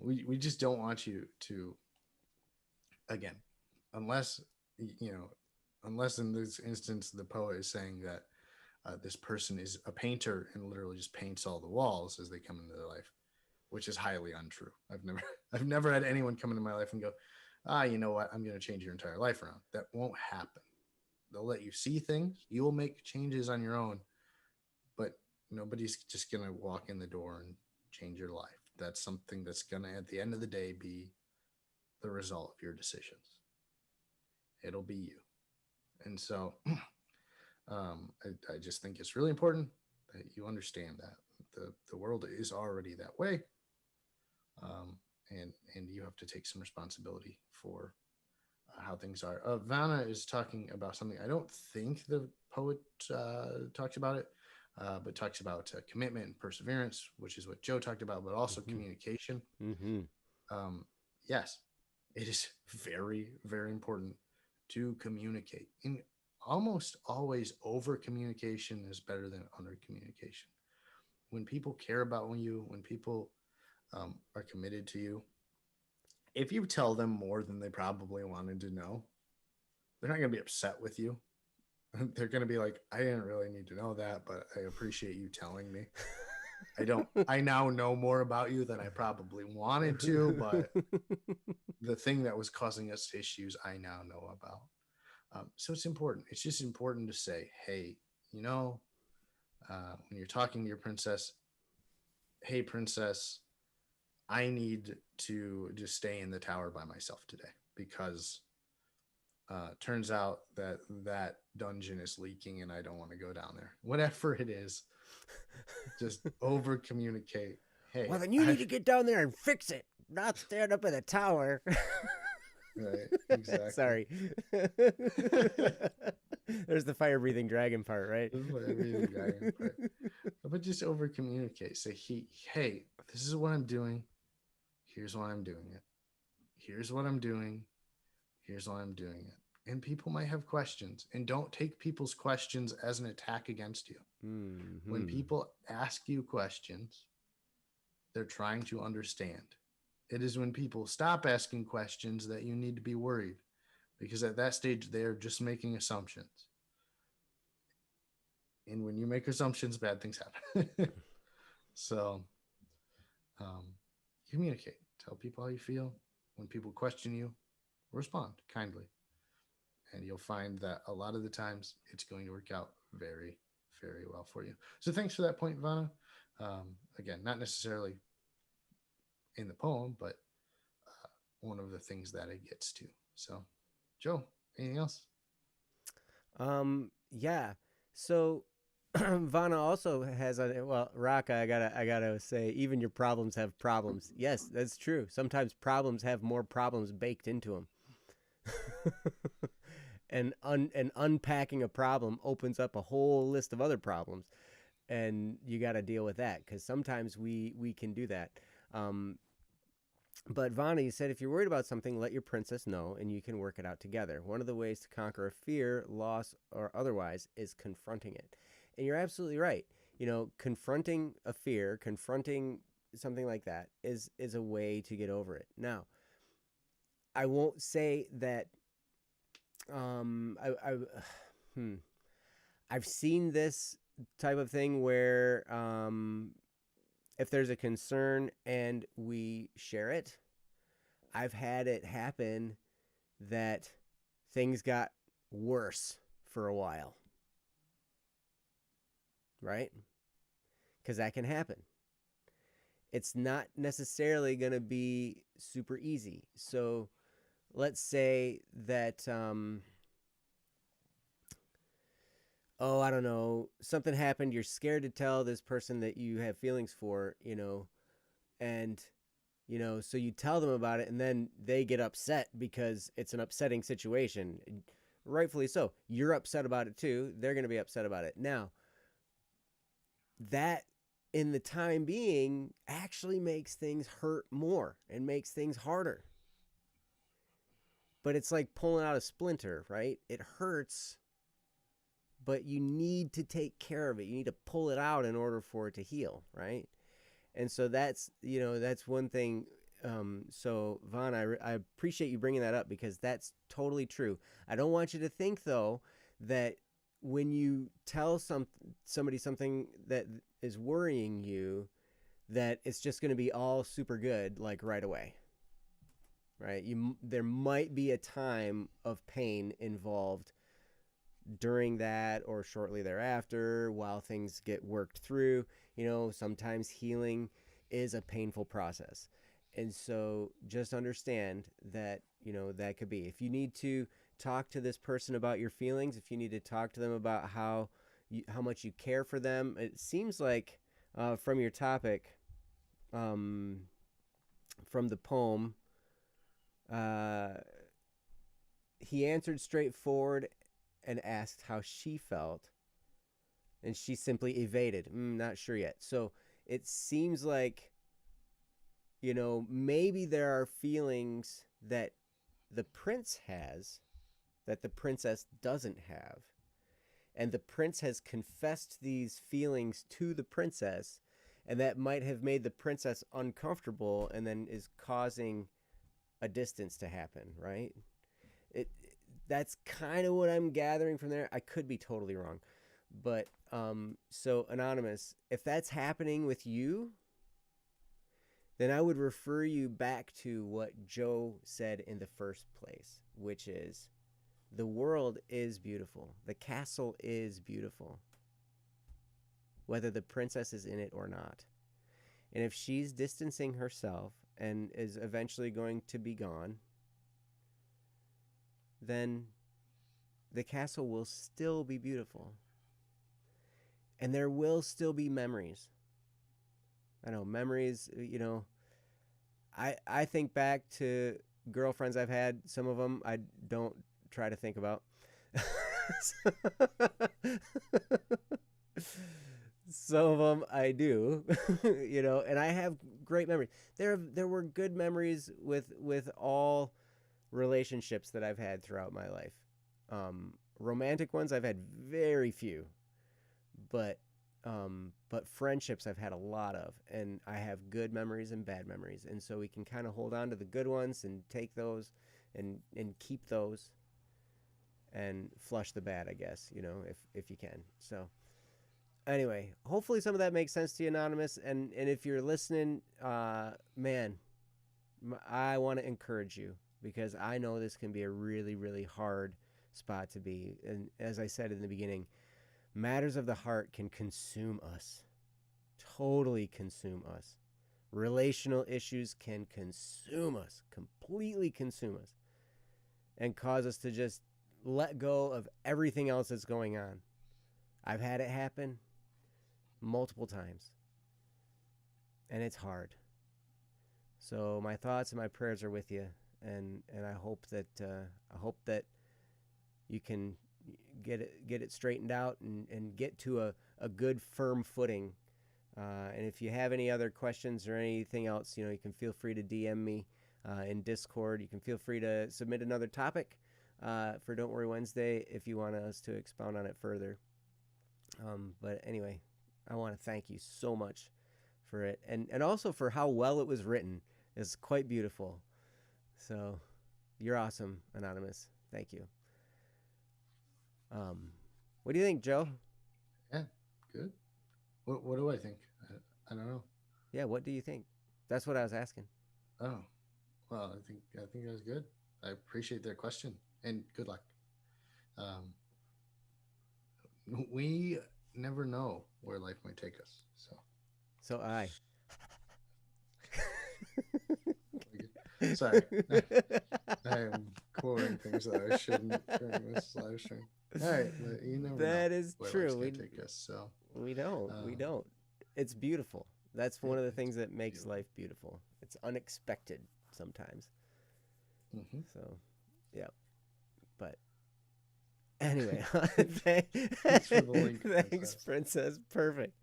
we just don't want you to, again, unless in this instance the poet is saying that this person is a painter and literally just paints all the walls as they come into their life, which is highly untrue. I've never had anyone come into my life and go, you know what, I'm going to change your entire life around. That won't happen. They'll let you see things. You will make changes on your own, but nobody's just going to walk in the door and change your life. That's something that's going to, at the end of the day, be the result of your decisions. It'll be you. And so I just think it's really important that you understand that the world is already that way. And you have to take some responsibility for how things are. Vanna is talking about something I don't think the poet talks about it, but talks about commitment and perseverance, which is what Joe talked about, but also communication. Yes, it is very, very important to communicate. And almost always over communication is better than under communication. When people care about you, when people are committed to you, if you tell them more than they probably wanted to know, they're not going to be upset with you. They're going to be like, I didn't really need to know that, but I appreciate you telling me. I now know more about you than I probably wanted to, but the thing that was causing us issues, I now know about. So it's important. It's just important to say, hey, when you're talking to your princess, hey, princess, I need to just stay in the tower by myself today because turns out that dungeon is leaking and I don't want to go down there. Whatever it is, just over communicate. Hey, well, then you need to get down there and fix it, not stand up in the tower. Right, exactly. Sorry. There's the fire breathing dragon part, right? The fire breathing dragon part. But just over communicate. Say, hey, this is what I'm doing. Here's why I'm doing it. Here's what I'm doing. Here's why I'm doing it. And people might have questions. And don't take people's questions as an attack against you. Mm-hmm. When people ask you questions, they're trying to understand. It is when people stop asking questions that you need to be worried, because at that stage, they're just making assumptions. And when you make assumptions, bad things happen. So communicate. Tell people how you feel. When people question you, respond kindly. And you'll find that a lot of the times it's going to work out very, very well for you. So thanks for that point, Vanna. Again, not necessarily in the poem, but one of the things that it gets to. So, Joe, anything else? Yeah. So Vanna also has Raka, I gotta say, even your problems have problems. Yes, that's true. Sometimes problems have more problems baked into them. And unpacking a problem opens up a whole list of other problems, and you got to deal with that because sometimes we can do that. But Vanna, you said if you're worried about something, let your princess know, and you can work it out together. One of the ways to conquer a fear, loss, or otherwise is confronting it. And you're absolutely right. Confronting a fear, confronting something like that is a way to get over it. Now, I won't say that. I've seen this type of thing where if there's a concern and we share it, I've had it happen that things got worse for a while. Right? Because that can happen. It's not necessarily going to be super easy. So let's say that, I don't know, something happened. You're scared to tell this person that you have feelings for, and, so you tell them about it and then they get upset because it's an upsetting situation. Rightfully so. You're upset about it too. They're going to be upset about it. Now, that in the time being actually makes things hurt more and makes things harder. But it's like pulling out a splinter, right? It hurts, but you need to take care of it. You need to pull it out in order for it to heal, right? And so that's one thing. So Vaughn, I appreciate you bringing that up because that's totally true. I don't want you to think though that when you tell somebody something that is worrying you, that it's just going to be all super good like right away. Right? There might be a time of pain involved during that or shortly thereafter while things get worked through. Sometimes healing is a painful process. And so just understand that, that could be. If you need to talk to this person about your feelings, if you need to talk to them about how much you care for them, it seems like from your topic, from the poem, uh, he answered straightforward and asked how she felt, and she simply evaded. Not sure yet. So it seems like, maybe there are feelings that the prince has that the princess doesn't have. And the prince has confessed these feelings to the princess, and that might have made the princess uncomfortable and then is causing a distance to happen, right? It That's kind of what I'm gathering from there. I could be totally wrong. But so Anonymous, if that's happening with you, then I would refer you back to what Joe said in the first place, which is the world is beautiful. The castle is beautiful, whether the princess is in it or not. And if she's distancing herself and is eventually going to be gone, then the castle will still be beautiful. And there will still be memories. I know, memories, I think back to girlfriends I've had. Some of them I don't try to think about. Some of them I do, and I have great memories. There were good memories with all relationships that I've had throughout my life. Romantic ones I've had very few, but friendships I've had a lot of, and I have good memories and bad memories, and so we can kind of hold on to the good ones and take those and keep those and flush the bad, I guess, if you can. So anyway, hopefully some of that makes sense to you, Anonymous, and if you're listening, man, I want to encourage you, because I know this can be a really, really hard spot to be. And as I said in the beginning, matters of the heart can consume us, totally consume us. Relational issues can consume us, completely consume us, and cause us to just let go of everything else that's going on. I've had it happen multiple times, and it's hard. So my thoughts and my prayers are with you, and I hope that you can get it straightened out and get to a good firm footing. And if you have any other questions or anything else, you can feel free to DM me in Discord. You can feel free to submit another topic for Don't Worry Wednesday if you want us to expound on it further. But anyway, I want to thank you so much for it, and also for how well it was written. It's quite beautiful. So you're awesome, Anonymous. Thank you. What do you think, Joe? Yeah, good. What do I think? I don't know. Yeah, what do you think? That's what I was asking. Oh, well, I think that was good. I appreciate their question, and good luck. We never know where life might take us. So I. Sorry, I am quoting things that I shouldn't during this live stream. All right, you never know. That is true. We take us, so we don't. It's beautiful. That's one of the things that makes beautiful. life beautiful. It's unexpected sometimes. Mm-hmm. So, yeah. But anyway, Thanks for the link, thanks, Princess. Perfect.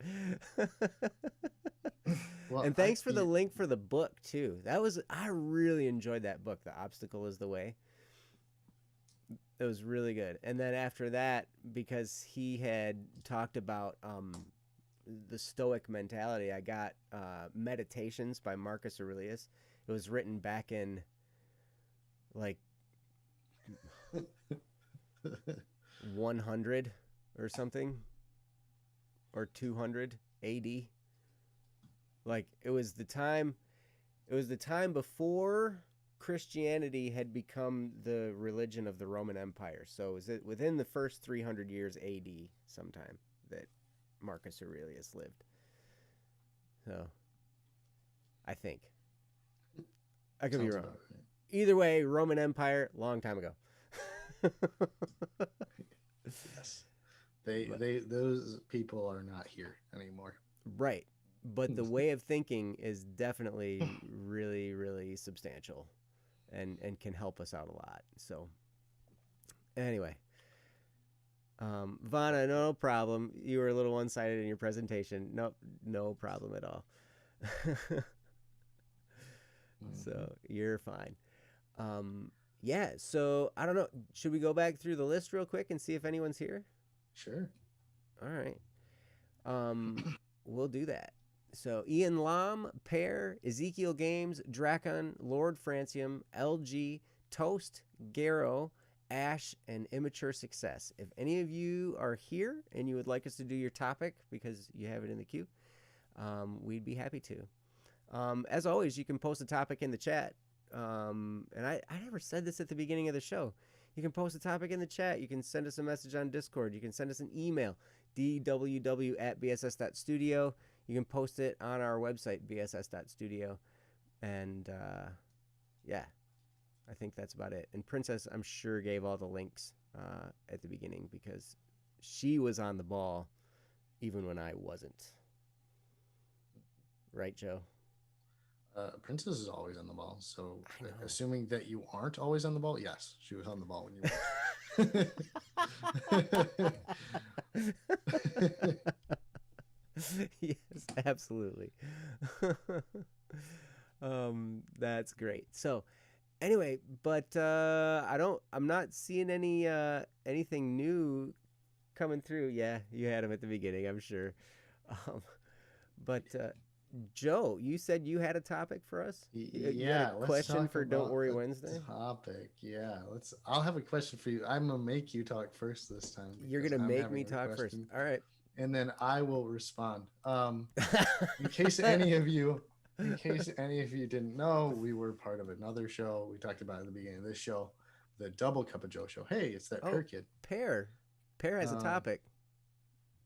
Well, and thanks for the link for the book too. I really enjoyed that book. The Obstacle is the Way. It was really good. And then after that, because he had talked about the Stoic mentality, I got Meditations by Marcus Aurelius. It was written back in like 100 or something, or 200 AD. Like it was the time before Christianity had become the religion of the Roman Empire. So is it within the first 300 years AD sometime that Marcus Aurelius lived? So I think I could be wrong. Right. Either way, Roman Empire, long time ago. Yes, those people are not here anymore. Right. but the way of thinking is definitely really, really substantial and can help us out a lot. So anyway, Vana, no problem. You were a little one-sided in your presentation. Nope, no problem at all. So you're fine. Yeah, so I don't know. Should we go back through the list real quick and see if anyone's here? Sure. All right. We'll do that. So Ian Lam, Pear, Ezekiel Games, Drakon, Lord Francium, LG, Toast, Garrow, Ash, and Immature Success. If any of you are here and you would like us to do your topic because you have it in the queue, we'd be happy to. As always, you can post a topic in the chat. And I never said this at the beginning of the show. You can post a topic in the chat. You can send us a message on Discord. You can send us an email, dww@bss.studio. You can post it on our website, bss.studio. And yeah, I think that's about it. And Princess, I'm sure, gave all the links at the beginning because she was on the ball even when I wasn't. Right, Joe? Princess is always on the ball. So assuming that you aren't always on the ball, yes, she was on the ball when you were. Yes, absolutely. That's great. So anyway, but I'm not seeing anything new coming through. Yeah, you had them at the beginning, I'm sure. But Joe, you said you had a topic for us? You had a question for Don't Worry Wednesday? Topic, yeah. I'll have a question for you. I'm gonna make you talk first this time. You're gonna make me talk first. All right. And then I will respond. In case any of you didn't know, we were part of another show. We talked about at the beginning of this show, the Double Cup of Joe show. Hey, it's that Pear kid. Pear has a topic.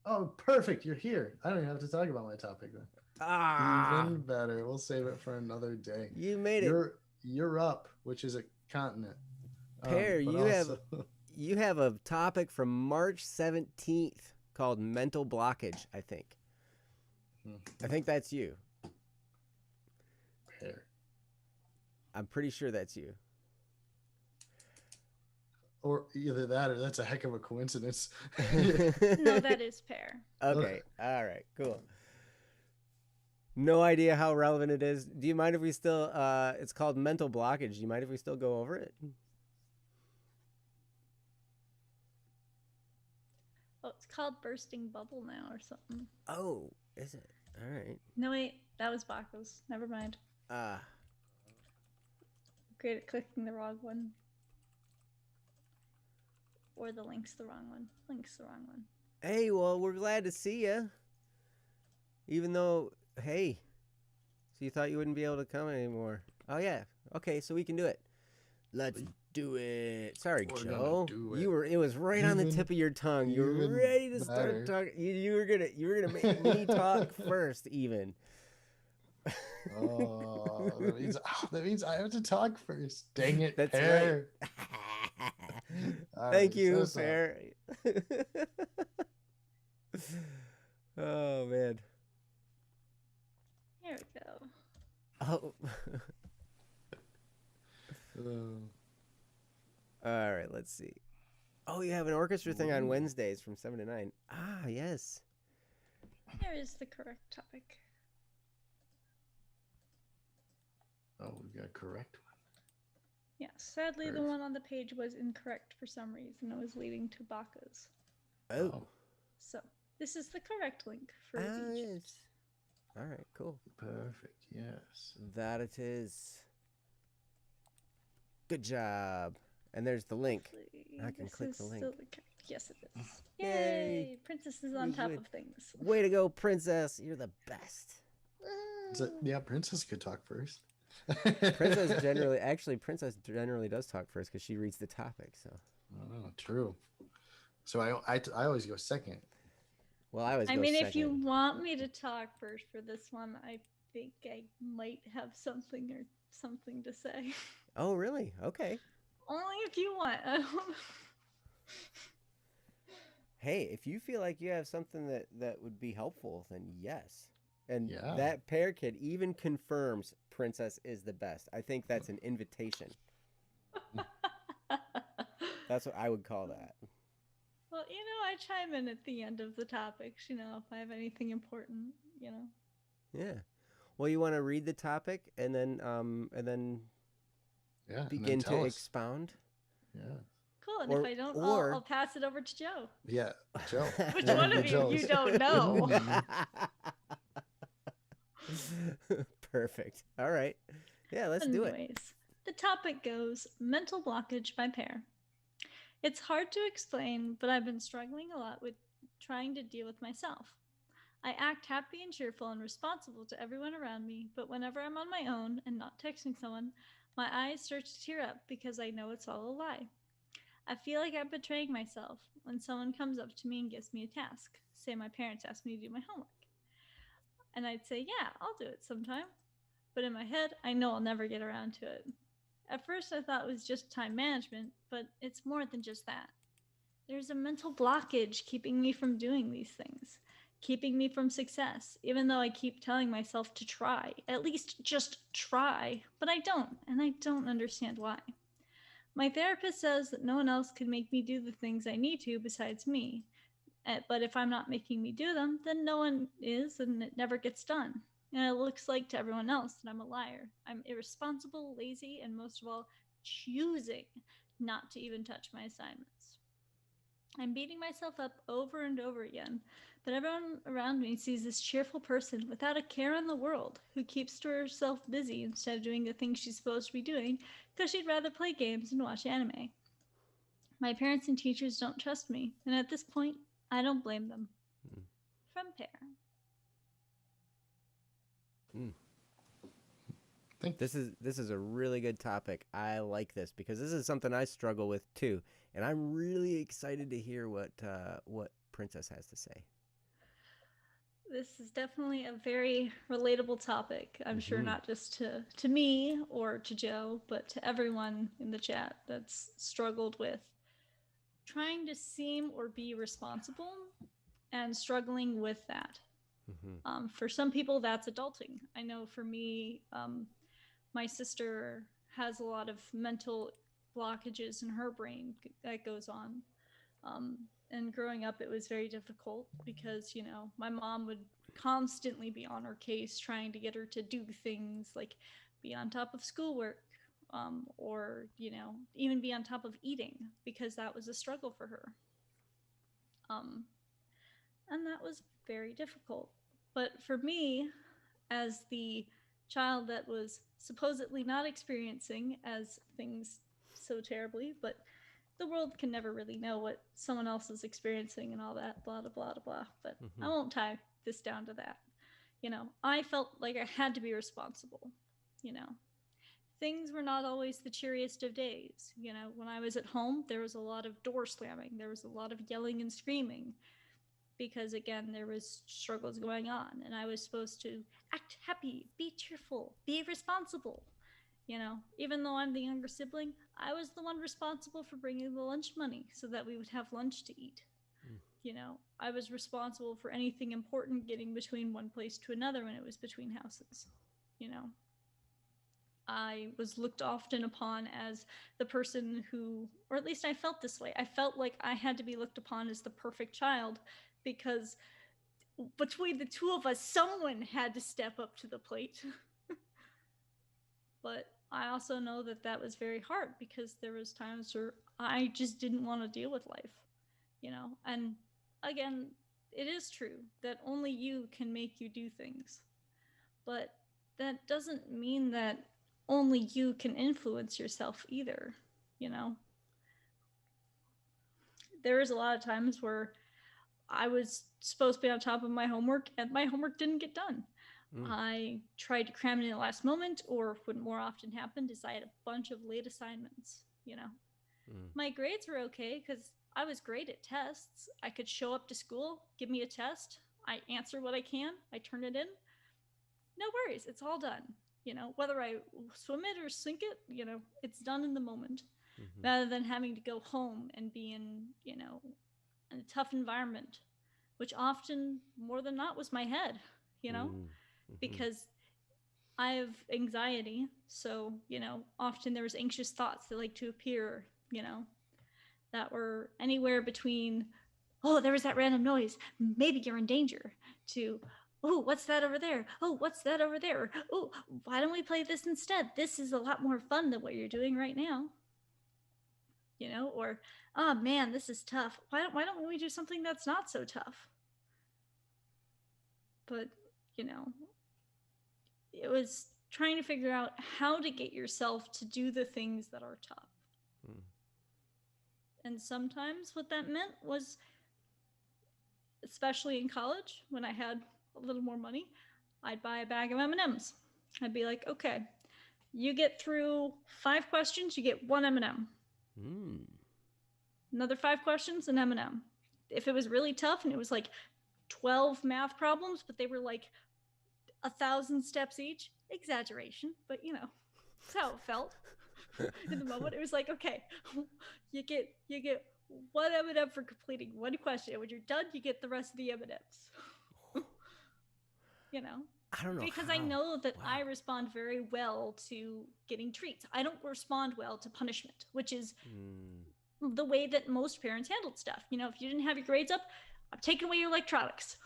Oh, perfect. You're here. I don't even have to talk about my topic then. Even better. We'll save it for another day. You made it. Europe, which is a continent. Pear, you have a topic from March 17th called mental blockage, I think. I think that's you. Pear. I'm pretty sure that's you. Or either that or that's a heck of a coincidence. No, that is Pear. Okay. All right. Cool. No idea how relevant it is. Do you mind if we still, it's called mental blockage. Do you mind if we still go over it? Oh, it's called bursting bubble now or something. Oh, is it? All right. No, wait. That was Baco's. Never mind. Great at clicking the wrong one. Or the link's the wrong one. Link's the wrong one. Hey, well, we're glad to see you. Even though, hey, so you thought you wouldn't be able to come anymore. Oh, yeah. Okay, so we can do it. Let's do it. Sorry, Joe. It was right on the tip of your tongue. You were ready to start talking. You were gonna make me talk first, even. Oh, that means I have to talk first. Dang it, that's Pear. Right. Thank you, Pear. Oh man. Here we go. Oh. All right, let's see. Oh, you have an orchestra thing on Wednesdays from 7 to 9. Ah, yes. Here is the correct topic. Oh, we got a correct one. Yeah, sadly, the one on the page was incorrect for some reason. It was leading to Baca's. Oh. So, this is the correct link for each. Yes. All right, cool. Perfect, yes. That it is. Good job. And there's the link. I can click the link. Yes, it is. Yay! Princess is on top of things. Way to go, Princess. You're the best. Yeah, Princess could talk first. Princess generally does talk first because she reads the topic. So. Oh, true. So I always go second. Well, I mean, second. If you want me to talk first for this one, I think I might have something to say. Oh, really? Okay. Only if you want. Hey, if you feel like you have something that would be helpful, then yes. And Yeah. that pair kid even confirms Princess is the best. I think that's an invitation. That's what I would call that. Well, I chime in at the end of the topics, if I have anything important. Yeah. Well, you want to read the topic and then Yeah. And then begin to tell us. expound? Yeah. Cool. And if I don't, I'll pass it over to Joe. Yeah. Joe. Which one of you don't know? Perfect. All right. Yeah, let's do it. Anyways, the topic goes mental blockage by pair. It's hard to explain, but I've been struggling a lot with trying to deal with myself. I act happy and cheerful and responsible to everyone around me, but whenever I'm on my own and not texting someone, my eyes start to tear up because I know it's all a lie. I feel like I'm betraying myself when someone comes up to me and gives me a task. Say my parents ask me to do my homework. And I'd say, yeah, I'll do it sometime. But in my head, I know I'll never get around to it. At first, I thought it was just time management, but it's more than just that. There's a mental blockage keeping me from doing these things, keeping me from success, even though I keep telling myself to try, at least just try, but I don't, and I don't understand why. My therapist says that no one else can make me do the things I need to besides me, but if I'm not making me do them, then no one is, and it never gets done. And it looks like to everyone else that I'm a liar. I'm irresponsible, lazy, and most of all, choosing not to even touch my assignments. I'm beating myself up over and over again, but everyone around me sees this cheerful person without a care in the world who keeps herself busy instead of doing the things she's supposed to be doing because she'd rather play games and watch anime. My parents and teachers don't trust me, and at this point, I don't blame them. From Pear. This is a really good topic. I like this because this is something I struggle with too, and I'm really excited to hear what Princess has to say. This is definitely a very relatable topic. I'm sure not just to me or to Joe, but to everyone in the chat that's struggled with trying to seem or be responsible and struggling with that. For some people, that's adulting. I know for me, my sister has a lot of mental blockages in her brain that goes on. And growing up, it was very difficult because, my mom would constantly be on her case trying to get her to do things like be on top of schoolwork, or, even be on top of eating because that was a struggle for her. And that was very difficult. But for me, as the child that was supposedly not experiencing as things so terribly, but the world can never really know what someone else is experiencing and all that, blah, blah, blah, blah. But I won't tie this down to that. I felt like I had to be responsible. Things were not always the cheeriest of days. When I was at home, there was a lot of door slamming. There was a lot of yelling and screaming because, again, there was struggles going on. And I was supposed to act happy, be cheerful, be responsible. Even though I'm the younger sibling, I was the one responsible for bringing the lunch money so that we would have lunch to eat. I was responsible for anything important getting between one place to another when it was between houses. I was looked often upon as the person who, or at least I felt this way. I felt like I had to be looked upon as the perfect child because between the two of us, someone had to step up to the plate. But I also know that that was very hard because there was times where I just didn't want to deal with life, and again, it is true that only you can make you do things, but that doesn't mean that only you can influence yourself either. There was a lot of times where I was supposed to be on top of my homework and my homework didn't get done. I tried to cram it in the last moment, or what more often happened is I had a bunch of late assignments. My grades were okay because I was great at tests. I could show up to school, give me a test, I answer what I can, I turn it in. No worries, it's all done. Whether I swim it or sink it, it's done in the moment, rather than having to go home and be in, in a tough environment, which often, more than not, was my head. you know, Mm-hmm. because I have anxiety. So, often there was anxious thoughts that like to appear, that were anywhere between, oh, there was that random noise. Maybe you're in danger, to, oh, what's that over there? Oh, what's that over there? Oh, why don't we play this instead? This is a lot more fun than what you're doing right now. Or, oh man, this is tough. Why don't we do something that's not so tough? But, it was trying to figure out how to get yourself to do the things that are tough. Mm. And sometimes what that meant was, especially in college, when I had a little more money, I'd buy a bag of M&Ms. I'd be like, okay, you get through 5 questions, you get 1 M&M. Mm. Another 5 questions, an M&M. If it was really tough and it was like 12 math problems, but they were like 1,000 steps each, exaggeration, but that's how it felt in the moment. It was like, okay, you get 1 M&M for completing 1 question, and when you're done, you get the rest of the M&Ms. I don't know Because how. I know that Wow. I respond very well to getting treats. I don't respond well to punishment, which is the way that most parents handled stuff. If you didn't have your grades up, I'm taking away your electronics.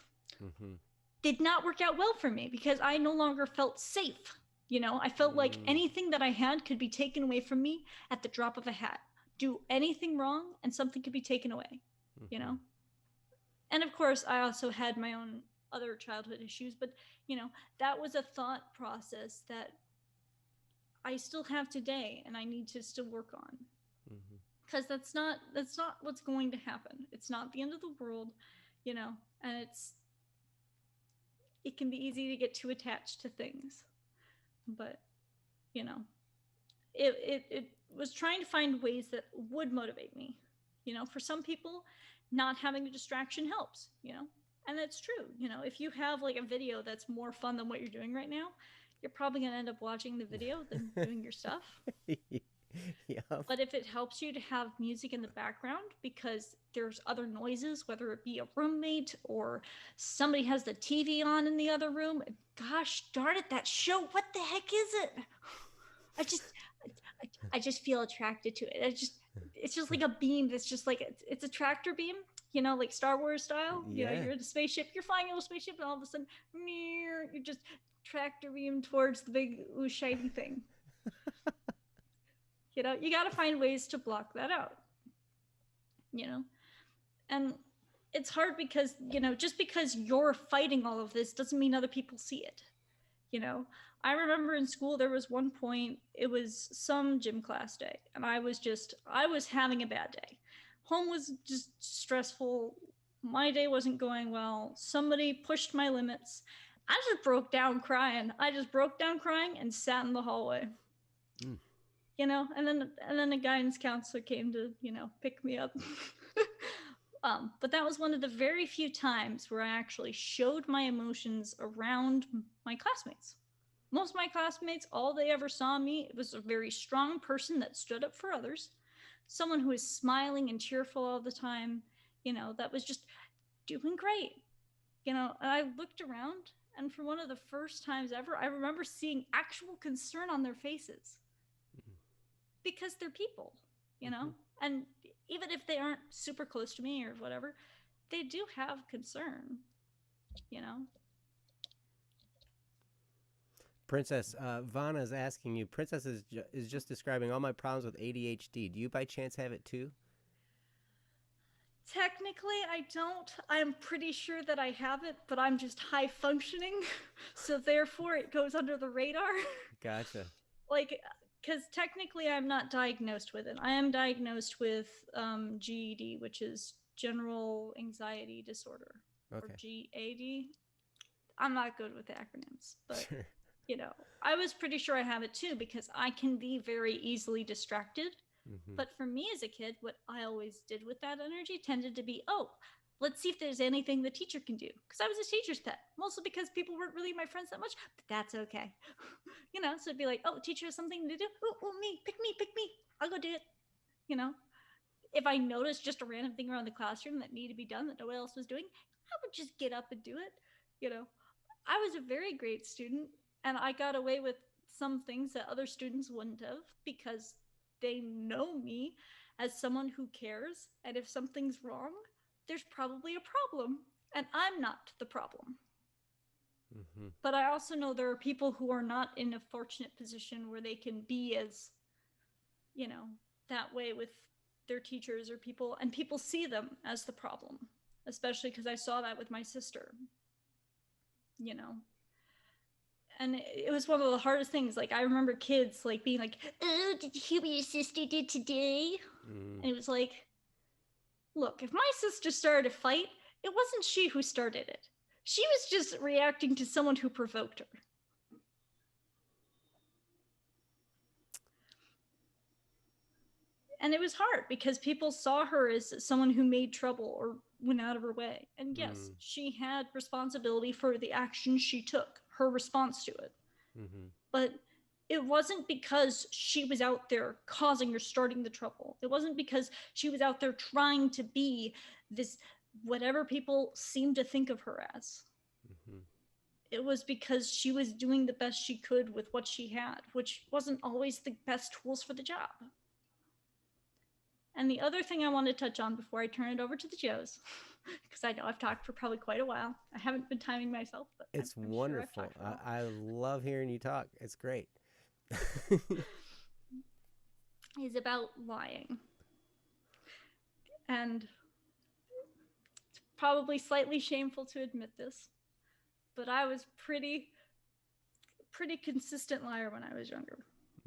Mm-hmm. Did not work out well for me because I no longer felt safe. I felt like anything that I had could be taken away from me at the drop of a hat. Do anything wrong and something could be taken away, Mm-hmm. And of course, I also had my own other childhood issues, but that was a thought process that I still have today and I need to still work on. Mm-hmm. Because that's not what's going to happen. It's not the end of the world, and it can be easy to get too attached to things. But, it was trying to find ways that would motivate me. For some people, not having a distraction helps, and that's true. If you have like a video that's more fun than what you're doing right now, you're probably going to end up watching the video than doing your stuff. Yeah. But if it helps you to have music in the background because there's other noises, whether it be a roommate or somebody has the TV on in the other room, gosh darn it, that show, what the heck is it? I just feel attracted to it. It's just like a beam that's just like, it's a tractor beam, like Star Wars style. Yeah. You're in a spaceship, you're flying a little spaceship, and all of a sudden, you're just tractor beam towards the big shiny thing. You got to find ways to block that out. And it's hard because, just because you're fighting all of this doesn't mean other people see it. I remember in school, there was one point, it was some gym class day, and I was having a bad day. Home was just stressful. My day wasn't going well. Somebody pushed my limits. I just broke down crying. And sat in the hallway. Mm. And then a guidance counselor came to, pick me up. But that was one of the very few times where I actually showed my emotions around my classmates. Most of my classmates, all they ever saw me was a very strong person that stood up for others, someone who was smiling and cheerful all the time, that was just doing great. And I looked around, and for one of the first times ever, I remember seeing actual concern on their faces. Because they're people, and even if they aren't super close to me or whatever, they do have concern, Princess, Vanna is asking you. Princess is just describing all my problems with ADHD. Do you by chance have it too? Technically, I don't. I'm pretty sure that I have it, but I'm just high functioning, so therefore it goes under the radar. Gotcha. Because technically I'm not diagnosed with it. I am diagnosed with GED, which is General Anxiety Disorder, or GAD. I'm not good with acronyms, but Sure. I was pretty sure I have it too because I can be very easily distracted. Mm-hmm. But for me as a kid, what I always did with that energy tended to be, oh, let's see if there's anything the teacher can do. Because I was a teacher's pet, mostly because people weren't really my friends that much, but that's okay. So it'd be like, oh, teacher has something to do. Oh, me, pick me. I'll go do it. If I noticed just a random thing around the classroom that needed to be done that nobody else was doing, I would just get up and do it. I was a very great student, and I got away with some things that other students wouldn't have because they know me as someone who cares, and if something's wrong, there's probably a problem, and I'm not the problem. Mm-hmm. But I also know there are people who are not in a fortunate position where they can be as, you know, that way with their teachers or people, and people see them as the problem, especially because I saw that with my sister, you know. And it was one of the hardest things. Like, I remember kids like being like, "Oh, did you hear what your sister did today?" Mm-hmm. And it was like, look, if my sister started a fight, it wasn't she who started it. She was just reacting to someone who provoked her. And it was hard because people saw her as someone who made trouble or went out of her way. And yes, she had responsibility for the actions she took, her response to it. Mm-hmm. But it wasn't because she was out there causing or starting the trouble. It wasn't because she was out there trying to be this whatever people seem to think of her as. Mm-hmm. It was because she was doing the best she could with what she had, which wasn't always the best tools for the job. And the other thing I want to touch on before I turn it over to the Joes, because I know I've talked for probably quite a while. I haven't been timing myself, but It's I'm wonderful. Sure I've talked I love hearing you talk. It's great. is about lying. And it's probably slightly shameful to admit this, but I was pretty consistent liar when I was younger.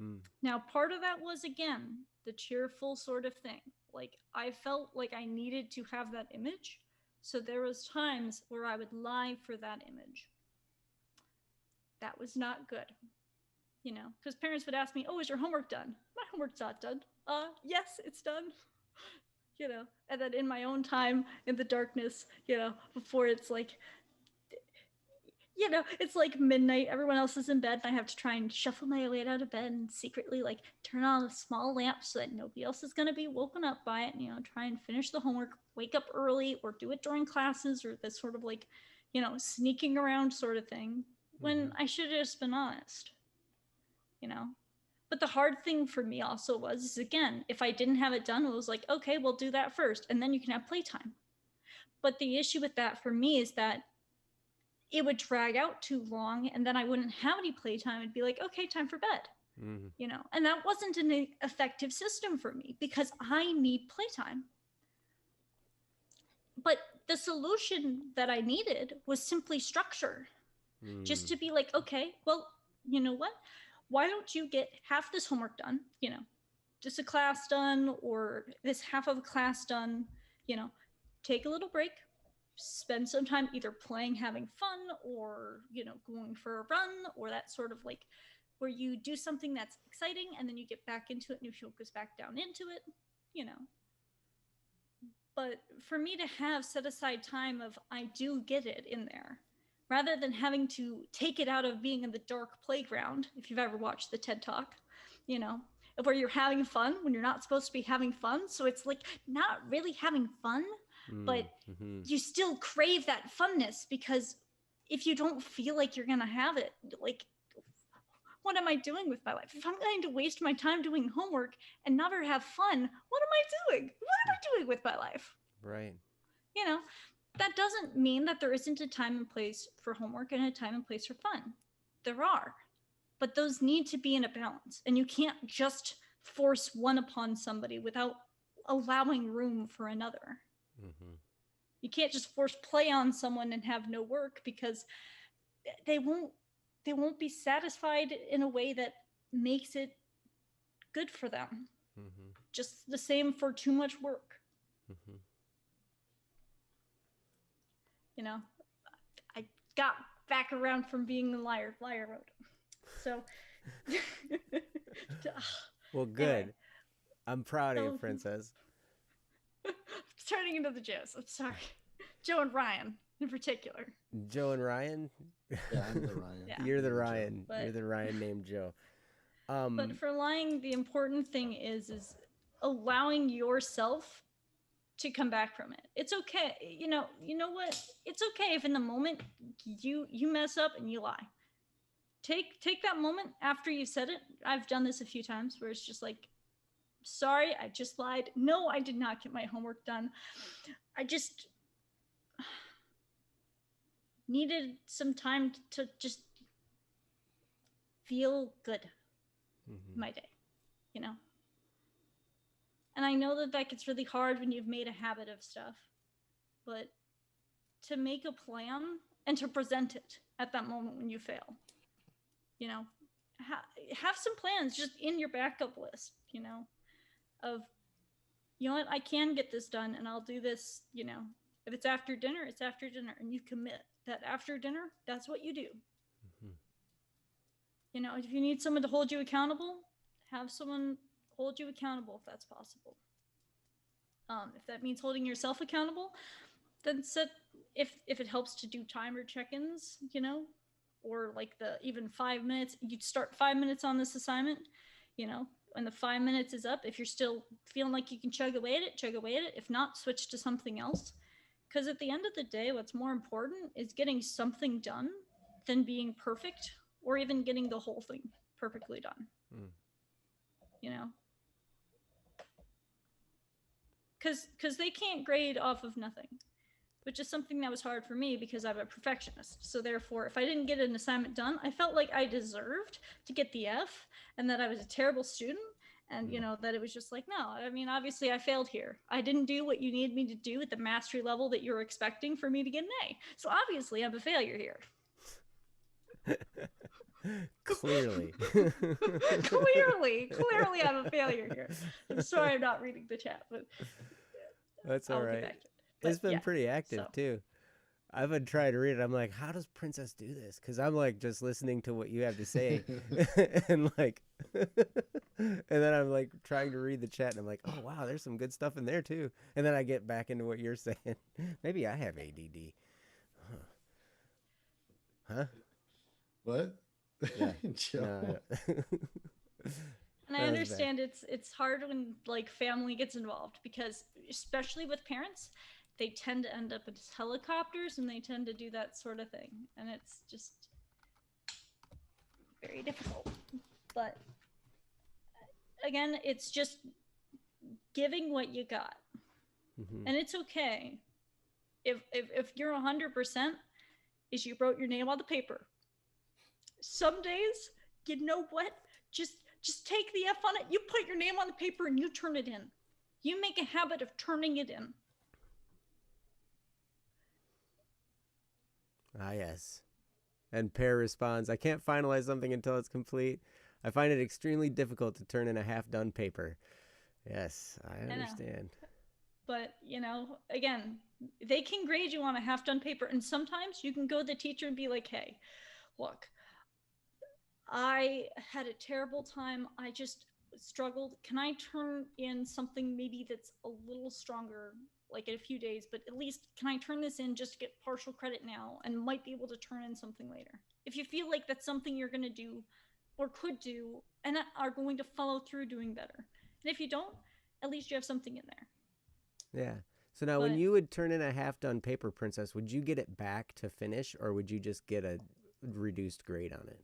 Mm. Now, part of that was, again, the cheerful sort of thing. Like, I felt like I needed to have that image, so there was times where I would lie for that image. That was not good, you know, because parents would ask me, "Oh, is your homework done?" My homework's not done. Yes, it's done. You know, and then in my own time, in the darkness, you know, before it's like, you know, it's like midnight, everyone else is in bed, and I have to try and shuffle my way out of bed and secretly like turn on a small lamp so that nobody else is going to be woken up by it, and, you know, try and finish the homework, wake up early, or do it during classes, or this sort of like, you know, sneaking around sort of thing, when I should have just been honest, you know. But the hard thing for me also was, is, again, if I didn't have it done, it was like, okay, we'll do that first, and then you can have playtime. But the issue with that for me is that it would drag out too long, and then I wouldn't have any playtime. It'd be like, okay, time for bed, you know. And that wasn't an effective system for me because I need playtime. But the solution that I needed was simply structure. Just to be like, okay, well, you know what? Why don't you get half this homework done, you know, just a class done, or this half of a class done, you know, take a little break, spend some time either playing, having fun, or, you know, going for a run, or that sort of like where you do something that's exciting and then you get back into it and you focus back down into it, you know. But for me to have set aside time of I do get it in there, rather than having to take it out of being in the dark playground, if you've ever watched the TED Talk, you know, where you're having fun when you're not supposed to be having fun. So it's like not really having fun, but you still crave that funness because if you don't feel like you're going to have it, like, what am I doing with my life? If I'm going to waste my time doing homework and never have fun, what am I doing? What am I doing with my life? Right. You know, that doesn't mean that there isn't a time and place for homework and a time and place for fun. There are, but those need to be in a balance, and you can't just force one upon somebody without allowing room for another. You can't just force play on someone and have no work because they won't be satisfied in a way that makes it good for them. Just the same for too much work. You know, I got back around from being the liar mode. So, well, good. Anyway, I'm proud of you, so, Princess. Turning into the Joes. I'm sorry. Joe and Ryan in particular. Joe and Ryan? Yeah, I'm the Ryan. Yeah. You're the Ryan. You're the Ryan named Joe. But for lying, the important thing is allowing yourself to come back from it. It's okay. You know what? It's okay if in the moment you mess up and you lie. Take that moment after you said it. I've done this a few times where it's just like, sorry, I just lied. No, I did not get my homework done. I just needed some time to just feel good my day, you know? And I know that gets really hard when you've made a habit of stuff, but to make a plan and to present it at that moment when you fail, you know, have some plans just in your backup list, you know, of, you know what, I can get this done and I'll do this, you know, if it's after dinner, it's after dinner, and you commit that after dinner, that's what you do. You know, if you need someone to hold you accountable, have someone hold you accountable if that's possible. If that means holding yourself accountable, then if it helps to do timer check-ins, you know, or like the even 5 minutes, you'd start 5 minutes on this assignment, you know, when the 5 minutes is up, if you're still feeling like you can chug away at it. If not, switch to something else. Because at the end of the day, what's more important is getting something done than being perfect or even getting the whole thing perfectly done. You know? Because they can't grade off of nothing, which is something that was hard for me because I'm a perfectionist. So therefore, if I didn't get an assignment done, I felt like I deserved to get the F and that I was a terrible student. And, you know, that it was just like, no, I mean, obviously I failed here. I didn't do what you needed me to do at the mastery level that you're expecting for me to get an A. So obviously I'm a failure here. Clearly. Clearly I'm a failure here. I'm sorry I'm not reading the chat, but that's all right. It's been pretty active too. I've been trying to read it. I'm like, how does Princess do this? Because I'm like just listening to what you have to say, and like, and then I'm like trying to read the chat, and I'm like, oh wow, there's some good stuff in there too. And then I get back into what you're saying. Maybe I have ADD. Huh? What? Yeah. No, and I understand it's hard when like family gets involved because especially with parents, they tend to end up as helicopters and they tend to do that sort of thing. And it's just very difficult. But again, it's just giving what you got. And it's okay. If you're 100% is you wrote your name on the paper. Some days, you know what? Just take the F on it. You put your name on the paper and you turn it in. You make a habit of turning it in. Ah, yes. And Pear responds, I can't finalize something until it's complete. I find it extremely difficult to turn in a half-done paper. Yes, I understand. But, you know, again, they can grade you on a half-done paper. And sometimes you can go to the teacher and be like, hey, look, I had a terrible time. I just struggled. Can I turn in something maybe that's a little stronger, like in a few days, but at least can I turn this in just to get partial credit now and might be able to turn in something later? If you feel like that's something you're going to do or could do and are going to follow through doing better. And if you don't, at least you have something in there. Yeah. So now when you would turn in a half-done paper, Princess, would you get it back to finish or would you just get a reduced grade on it?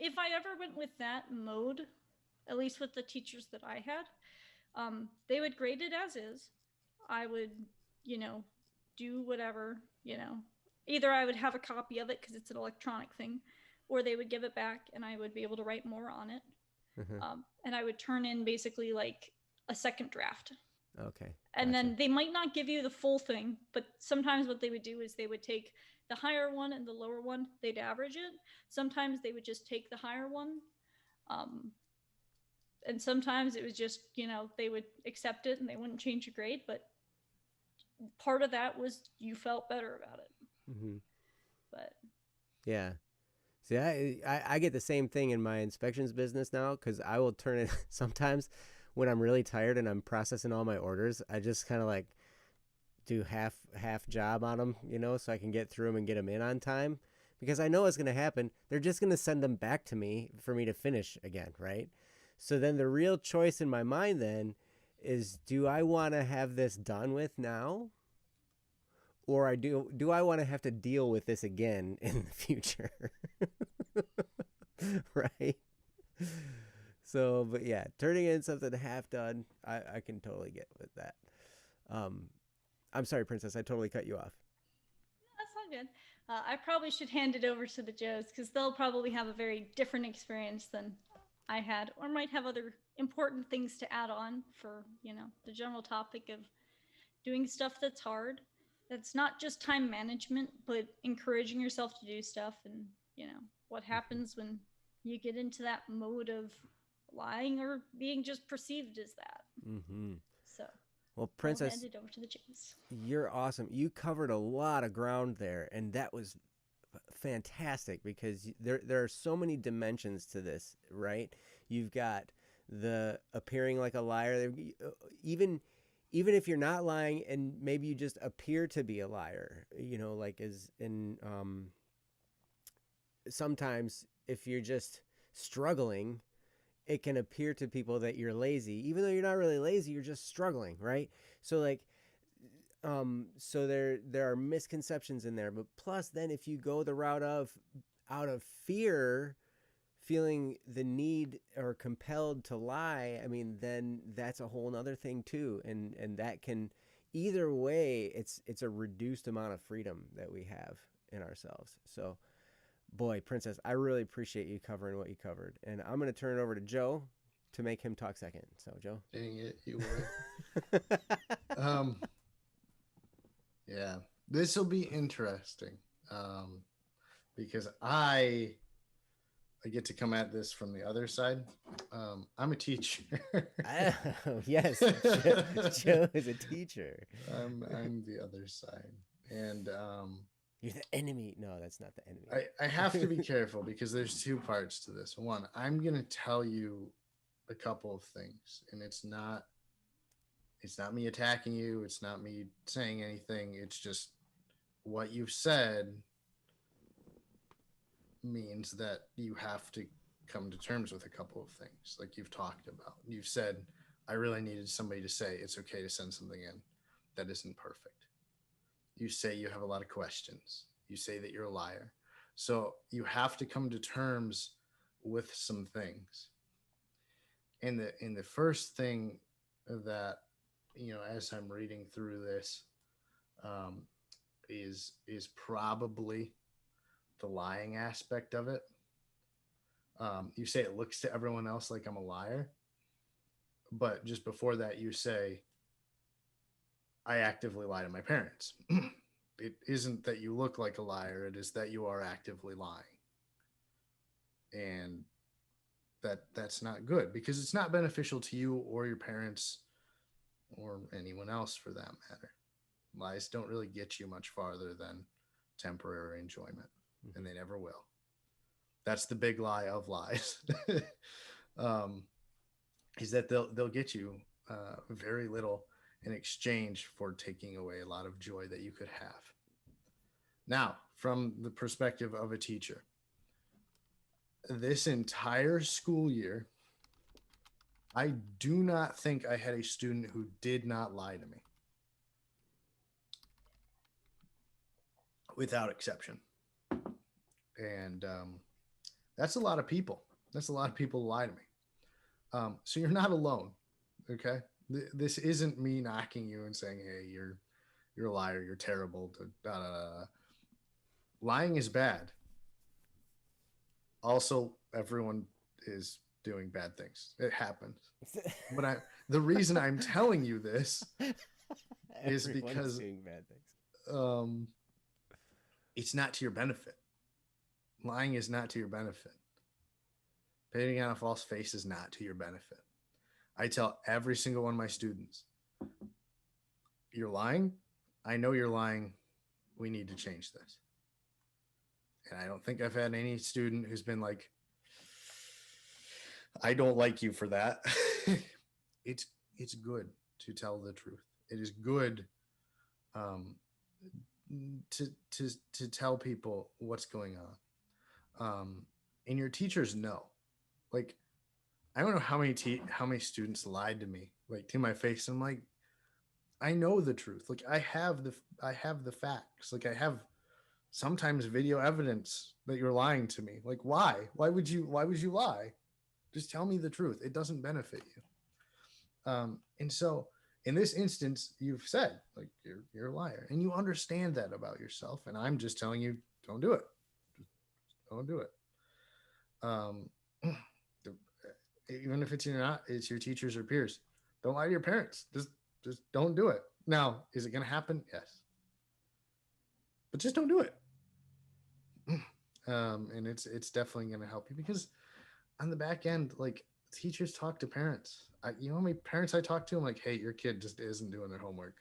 If I ever went with that mode, at least with the teachers that I had, they would grade it as is. I would, you know, do whatever, you know. Either I would have a copy of it because it's an electronic thing, or they would give it back and I would be able to write more on it. And I would turn in basically like a second draft. Okay. And then they might not give you the full thing, but sometimes what they would do is they would take the higher one and the lower one, they'd average it. Sometimes they would just take the higher one. And sometimes it was just, you know, they would accept it and they wouldn't change your grade. But part of that was you felt better about it. But yeah. See, I get the same thing in my inspections business now because I will turn it sometimes when I'm really tired and I'm processing all my orders. I just kind of like do half job on them, you know, so I can get through them and get them in on time because I know what's going to happen. They're just going to send them back to me for me to finish again, right? So then the real choice in my mind then is, do I want to have this done with now, or do I want to have to deal with this again in the future? Right? So, but yeah, turning in something half done, I can totally get with that. Um, I'm sorry, Princess, I totally cut you off. That's not good. I probably should hand it over to the Joes because they'll probably have a very different experience than I had, or might have other important things to add on for, the general topic of doing stuff that's hard. That's not just time management, but encouraging yourself to do stuff, and, what happens when you get into that mode of lying or being just perceived as that. Mm-hmm. So Well, I'll hand Princess, it over to the Joes. you're awesome. You covered a lot of ground there, and that was fantastic because there are so many dimensions to this, right? You've got the appearing like a liar, even if you're not lying, and maybe you just appear to be a liar, like as in sometimes if you're just struggling, it can appear to people that you're lazy, even though you're not really lazy, you're just struggling, right? So like so there are misconceptions in there, but plus then if you go the route of out of fear, feeling the need or compelled to lie, I mean, then that's a whole nother thing too, and that can, either way, it's a reduced amount of freedom that we have in ourselves. So boy, Princess, I really appreciate you covering what you covered, and I'm going to turn it over to Joe to make him talk second. So Joe. Dang it, you would. Yeah, this will be interesting, because I get to come at this from the other side. I'm a teacher. Oh, yes, Joe is a teacher. I'm the other side, and you're the enemy. No, that's not the enemy. I have to be careful because there's two parts to this. One, I'm gonna tell you a couple of things, and it's not me attacking you. It's not me saying anything. It's just what you've said means that you have to come to terms with a couple of things, like you've talked about. You've said, I really needed somebody to say it's okay to send something in that isn't perfect. You say you have a lot of questions. You say that you're a liar. So you have to come to terms with some things. And the first thing that, as I'm reading through this, is probably the lying aspect of it. You say it looks to everyone else like I'm a liar, but just before that, you say, I actively lie to my parents. It isn't that you look like a liar, it is that you are actively lying. And that's not good because it's not beneficial to you or your parents or anyone else for that matter. Lies don't really get you much farther than temporary enjoyment, and they never will. That's the big lie of lies. Is that they'll get you very little in exchange for taking away a lot of joy that you could have. Now, from the perspective of a teacher, this entire school year, I do not think I had a student who did not lie to me, without exception. And that's a lot of people. That's a lot of people who lie to me. So you're not alone, okay? This isn't me knocking you and saying, hey, you're a liar, you're terrible. Lying is bad. Also, everyone is doing bad things. It happens. But the reason I'm telling you this is because doing bad things. It's not to your benefit. Lying is not to your benefit. Putting on a false face is not to your benefit. I tell every single one of my students, you're lying. I know you're lying. We need to change this. And I don't think I've had any student who's been like, I don't like you for that. It's good to tell the truth. It is good to tell people what's going on. And your teachers know. Like, I don't know how many students lied to me like to my face. I'm like, I know the truth. Like I have the facts. Like I have sometimes video evidence that you're lying to me. Like why? Why would you lie? Just tell me the truth. It doesn't benefit you. And so in this instance, you've said like you're a liar, and you understand that about yourself. And I'm just telling you, don't do it. Just don't do it. Um, even if it's it's your teachers or peers. Don't lie to your parents. Just don't do it. Now, is it going to happen? Yes, but just don't do it. And it's definitely going to help you because on the back end, like teachers talk to parents. You know how many parents I talk to? I'm like, hey, your kid just isn't doing their homework.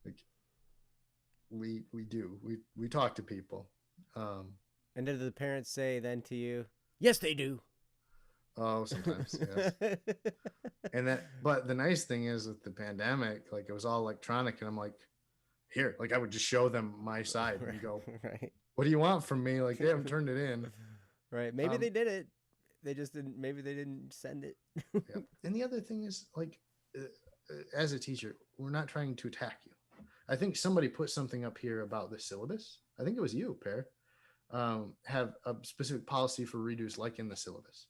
Like we talk to people. And did the parents say then to you, yes, they do? Oh, sometimes, yes. And that, but the nice thing is with the pandemic, like it was all electronic, and I'm like, here, like I would just show them my side and go, right. What do you want from me? Like they haven't turned it in. Right. Maybe they did it. They just didn't. Maybe they didn't send it. Yeah. And the other thing is, like, as a teacher, we're not trying to attack you. I think somebody put something up here about the syllabus. I think it was you, Pear. Have a specific policy for redos, like in the syllabus.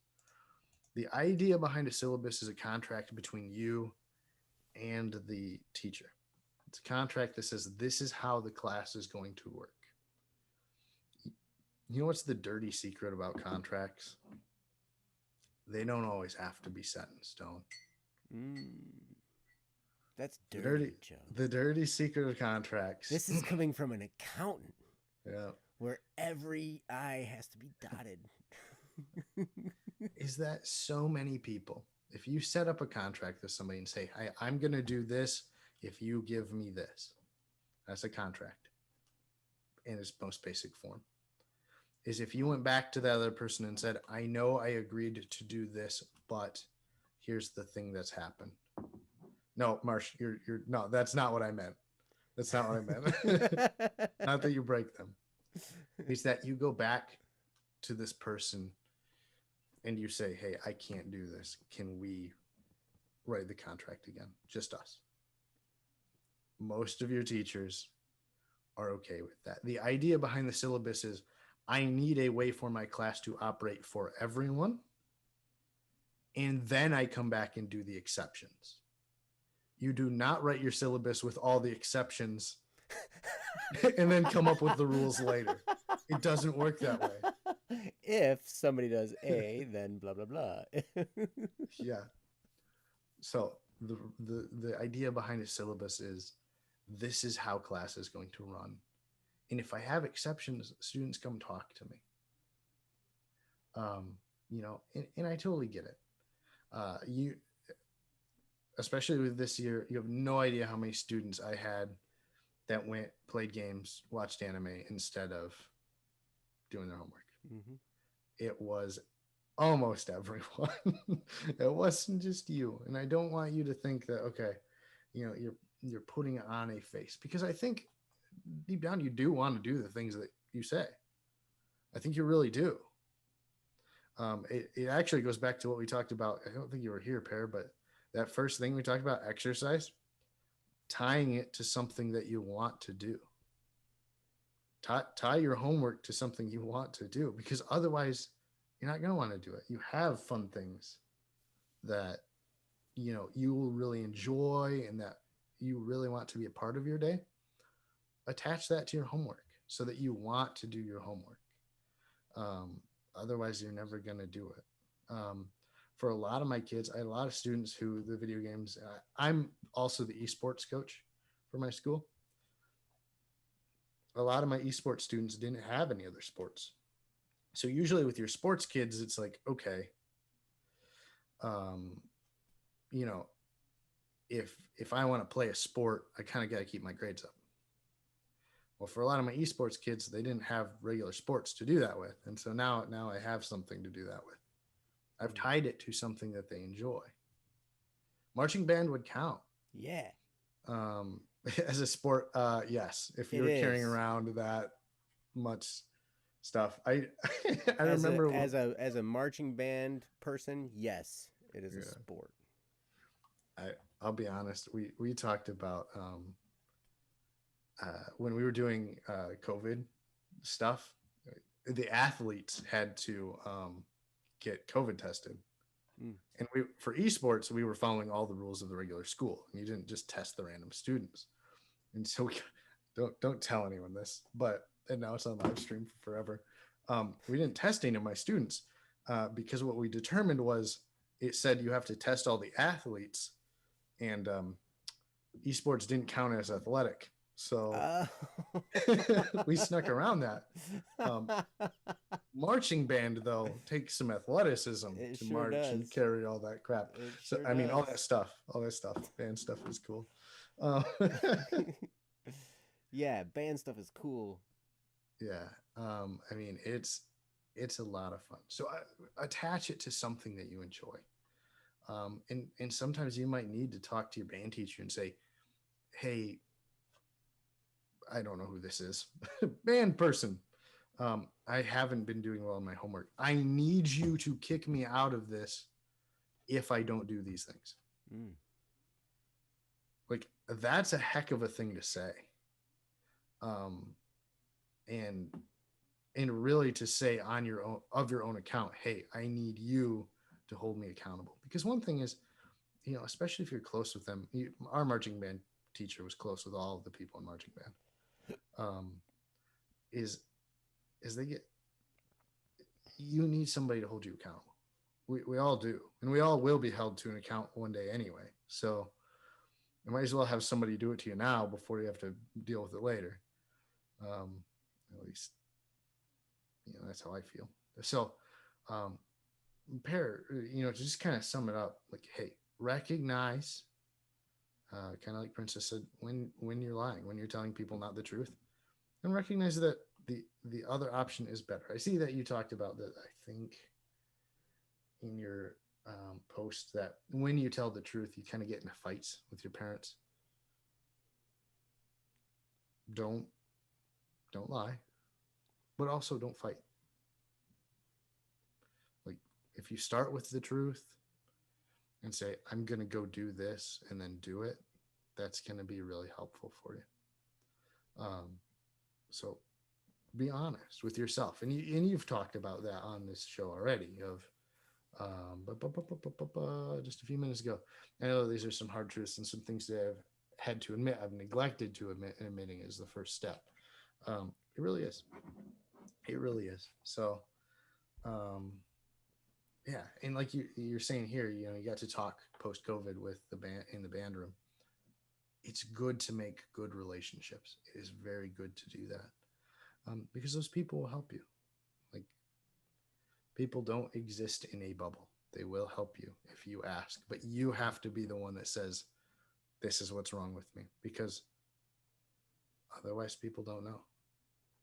The idea behind a syllabus is a contract between you and the teacher. It's a contract that says this is how the class is going to work. You know what's the dirty secret about contracts? They don't always have to be set in stone. That's dirty, Joe. The dirty secret of contracts. This is coming from an accountant. Yeah. Where every I has to be dotted. Is that so many people, if you set up a contract with somebody and say, hey, I'm going to do this if you give me this. That's a contract in its most basic form. Is if you went back to the other person and said, I know I agreed to do this, but here's the thing that's happened. No, Marsh, you're no, that's not what I meant. That's not what I meant. Not that you break them. It's that you go back to this person and you say, hey, I can't do this. Can we write the contract again? Just us. Most of your teachers are okay with that. The idea behind the syllabus is I need a way for my class to operate for everyone. And then I come back and do the exceptions. You do not write your syllabus with all the exceptions and then come up with the rules later. It doesn't work that way. If somebody does A, then blah, blah, blah. Yeah. So the idea behind a syllabus is this is how class is going to run. And if I have exceptions, students come talk to me. And I totally get it. You, especially with this year, you have no idea how many students I had that played games, watched anime instead of doing their homework. Mm-hmm. It was almost everyone. It wasn't just you. And I don't want you to think that, okay, you're putting on a face, because I think deep down you do want to do the things that you say. I think you really do. It actually goes back to what we talked about. I don't think you were here, Pear, but that first thing we talked about, exercise, tying it to something that you want to do. Tie your homework to something you want to do, because otherwise you're not going to want to do it. You have fun things that, you will really enjoy and that you really want to be a part of your day. Attach that to your homework so that you want to do your homework. Otherwise, you're never going to do it. For a lot of my kids, I had a lot of students who the video games, I'm also the esports coach for my school. A lot of my esports students didn't have any other sports. So usually with your sports kids, it's like, okay, if I want to play a sport, I kind of got to keep my grades up. Well, for a lot of my esports kids, they didn't have regular sports to do that with. And so now I have something to do that with. I've tied it to something that they enjoy. Marching band would count. Yeah. As a sport, yes. If you're carrying around that much stuff, I remember as a marching band person, yes, it is a sport. I'll be honest. We talked about when we were doing COVID stuff. The athletes had to get COVID tested, Mm. and we for esports we were following all the rules of the regular school. You didn't just test the random students, and so we don't tell anyone this, but and now it's on live stream forever. We didn't test any of my students because what we determined was it said you have to test all the athletes, and esports didn't count as athletic. So Oh. we snuck around that. Marching band, though, takes some athleticism It to sure march and does. carry all that crap. It So, sure I mean, all does. that stuff, band stuff is cool. Uh, Yeah, band stuff is cool. yeah. I mean, it's a lot of fun. So attach it to something that you enjoy. And sometimes you might need to talk to your band teacher and say, hey, I don't know who this is, band person. I haven't been doing well in my homework. I need you to kick me out of this if I don't do these things. Mm. Like that's a heck of a thing to say. And really to say on your own of your own account, hey, I need you to hold me accountable. Because one thing is, especially if you're close with them, our marching band teacher was close with all of the people in marching band. Is they get you need somebody to hold you accountable. We all do, and we all will be held to an account one day anyway. So you might as well have somebody do it to you now before you have to deal with it later. At least that's how I feel. So to just kind of sum it up, like, hey, recognize, kind of like Princess said, when you're lying, when you're telling people not the truth, and recognize that the other option is better. I see that you talked about that, I think, in your post, that when you tell the truth, you kind of get into fights with your parents. Don't lie, but also don't fight. Like if you start with the truth and say, I'm going to go do this and then do it, that's going to be really helpful for you. So be honest with yourself. And you've talked about that on this show already of just a few minutes ago. I know these are some hard truths and some things that I've had to admit, I've neglected to admit, and admitting is the first step. It really is. It really is. So, yeah. And like you're saying here, you got to talk post COVID with the band in the band room. It's good to make good relationships. It is very good to do that. Because those people will help you. Like people don't exist in a bubble. They will help you if you ask, but you have to be the one that says, this is what's wrong with me, because otherwise people don't know.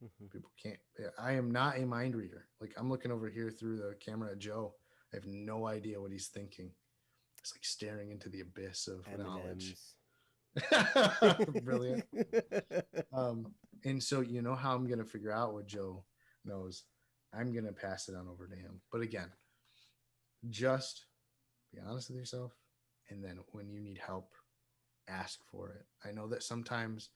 Mm-hmm. People can't. I am not a mind reader. Like I'm looking over here through the camera at Joe. I have no idea what he's thinking. It's like staring into the abyss of knowledge. Brilliant. And so how I'm going to figure out what Joe knows. I'm going to pass it on over to him. But again, just be honest with yourself. And then when you need help, ask for it. I know that sometimes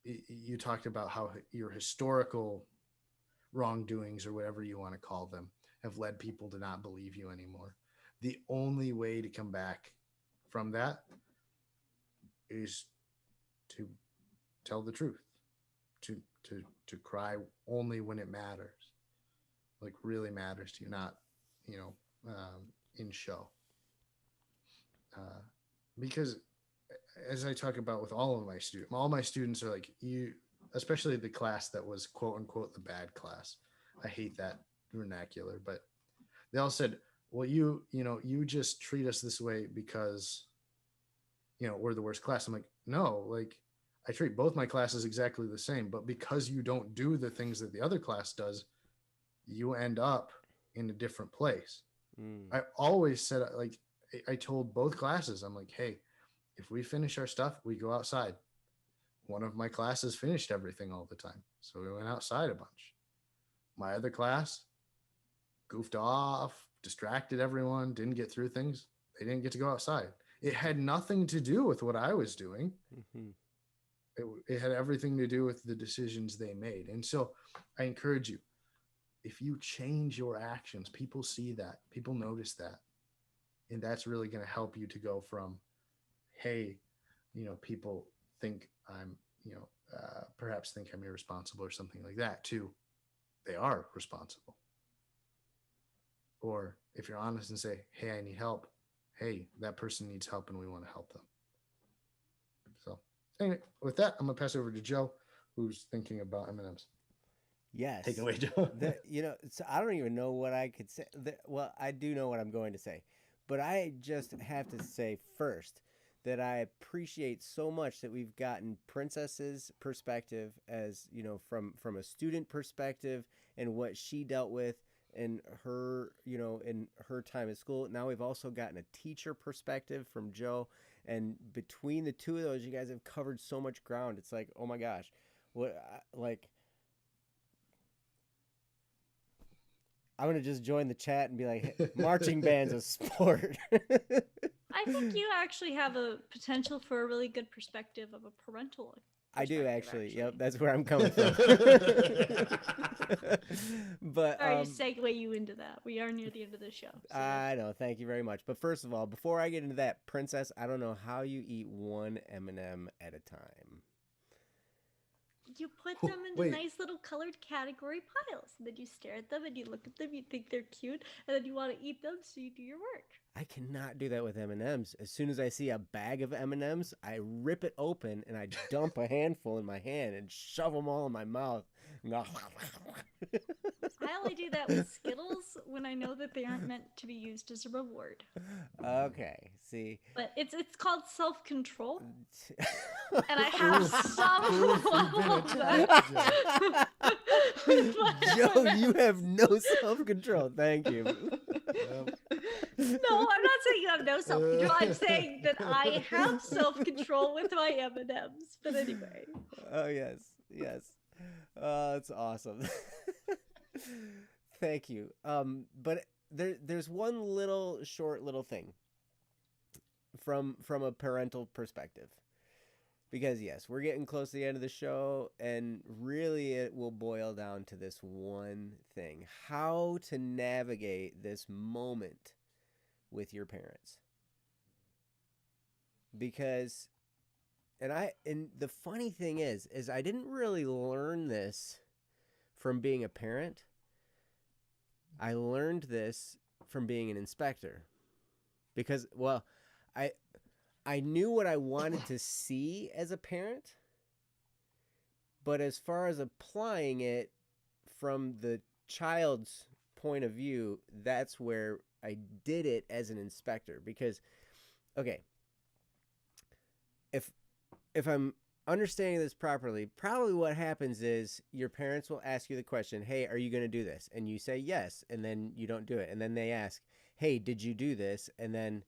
you talked about how your historical wrongdoings, or whatever you want to call them, have led people to not believe you anymore. The only way to come back from that is to tell the truth, to cry only when it matters, like really matters to you, not in show. Because as I talk about with all my students are like, you, especially the class that was quote unquote the bad class. I hate that vernacular, but they all said, well, you just treat us this way because we're the worst class. I'm like, no, like I treat both my classes exactly the same, but because you don't do the things that the other class does, you end up in a different place. I always said, like, I told both classes, I'm like, hey, if we finish our stuff, we go outside. One of my classes finished everything all the time, so we went outside a bunch. My other class goofed off, distracted everyone, didn't get through things. They didn't get to go outside. It had nothing to do with what I was doing. Mm-hmm. It had everything to do with the decisions they made. And so I encourage you, if you change your actions, people see that, people notice that. And that's really going to help you to go from, hey, people think I'm, perhaps think I'm irresponsible or something like that, to they are responsible. Or if you're honest and say, hey, I need help. Hey, that person needs help and we want to help them. So anyway, with that, I'm going to pass it over to Joe, who's thinking about M&Ms. Yes. Take it away, Joe. So I don't even know what I could say. Well, I do know what I'm going to say, but I just have to say first that I appreciate so much that we've gotten Princess's perspective as, from a student perspective and what she dealt with in her, in her time at school. Now we've also gotten a teacher perspective from Joe, and between the two of those, you guys have covered so much ground. It's like, oh my gosh, I'm going to just join the chat and be like, hey, marching band's a sport. I think you actually have a potential for a really good perspective of a parental. I do actually. Yep, that's where I'm coming from. But sorry to segue you into that. We are near the end of the show. So. I know. Thank you very much. But first of all, before I get into that, Princess, I don't know how you eat one M&M at a time. You put them in nice little colored category piles, and then you stare at them and you look at them, you think they're cute, and then you want to eat them, so you do your work. I cannot do that with M&Ms. As soon as I see a bag of M&Ms, I rip it open and I dump a handful in my hand and shove them all in my mouth. I only do that with Skittles when I know that they aren't meant to be used as a reward. Okay, see. But it's called self-control. And I have some level of that. Joe, you have no self-control. Thank you. No, I'm not saying you have no self-control. I'm saying that I have self-control with my M&Ms. But anyway. Oh, yes. That's awesome. Thank you. But there's one short little thing from a parental perspective. Because, yes, we're getting close to the end of the show, and really it will boil down to this one thing. How to navigate this moment with your parents. Because, and the funny thing is I didn't really learn this from being a parent. I learned this from being an inspector. Because, well, I knew what I wanted to see as a parent, but as far as applying it from the child's point of view, that's where I did it as an inspector. Because, okay, if I'm understanding this properly, probably what happens is your parents will ask you the question, hey, are you going to do this? And you say yes, and then you don't do it. And then they ask, hey, did you do this? And then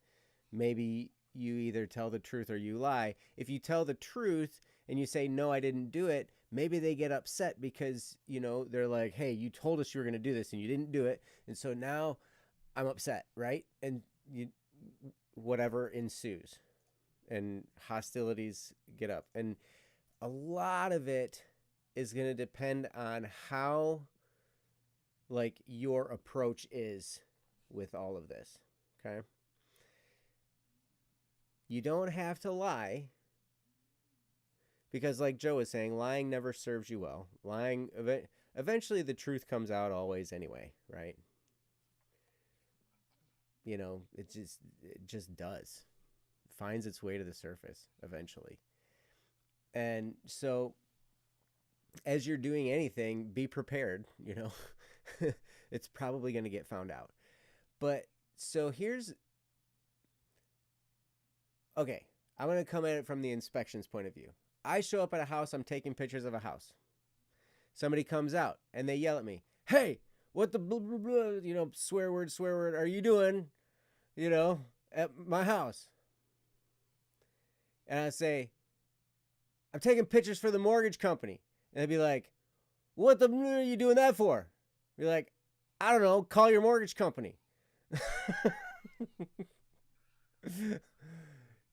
maybe you either tell the truth or you lie. If you tell the truth and you say, no, I didn't do it, maybe they get upset because, they're like, hey, you told us you were going to do this and you didn't do it. And so now I'm upset, right? And whatever ensues and hostilities get up. And a lot of it is going to depend on how, your approach is with all of this, okay? You don't have to lie because, like Joe was saying, lying never serves you well. Lying, eventually the truth comes out always anyway, right? It just does. It finds its way to the surface eventually. And so as you're doing anything, be prepared, It's probably going to get found out. But so okay, I'm going to come at it from the inspections point of view. I show up at a house, I'm taking pictures of a house. Somebody comes out and they yell at me, hey, what the blah, blah, blah, swear word are you doing, at my house? And I say, I'm taking pictures for the mortgage company. And they'd be like, what the are you doing that for? Be like, I don't know, call your mortgage company.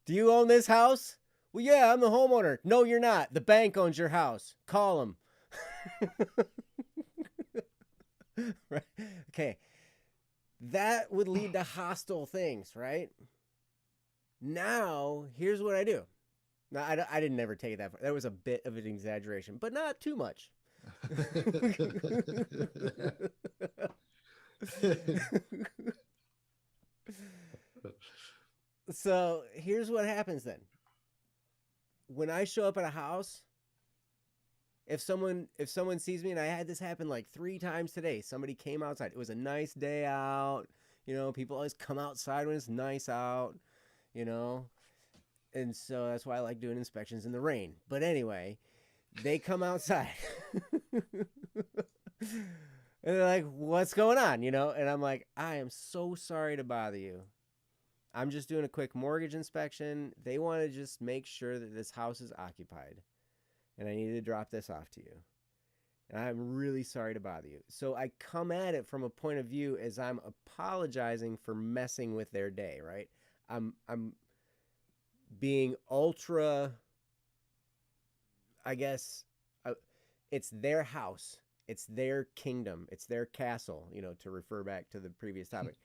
Do you own this house? Well, yeah, I'm the homeowner. No, you're not. The bank owns your house. Call them. Right? Okay. That would lead to hostile things, right? Now, here's what I do. Now, I didn't ever take it that far. That was a bit of an exaggeration, but not too much. So here's what happens then. When I show up at a house, if someone sees me, and I had this happen like 3 times today, somebody came outside. It was a nice day out. You know, people always come outside when it's nice out, you know. And so that's why I like doing inspections in the rain. But anyway, they come outside. And they're like, what's going on? You know, and I'm like, I am so sorry to bother you. I'm just doing a quick mortgage inspection. They want to just make sure that this house is occupied. And I need to drop this off to you. And I'm really sorry to bother you. So I come at it from a point of view as I'm apologizing for messing with their day, right? I'm being ultra, I guess, it's their house. It's their kingdom. It's their castle, you know, to refer back to the previous topic.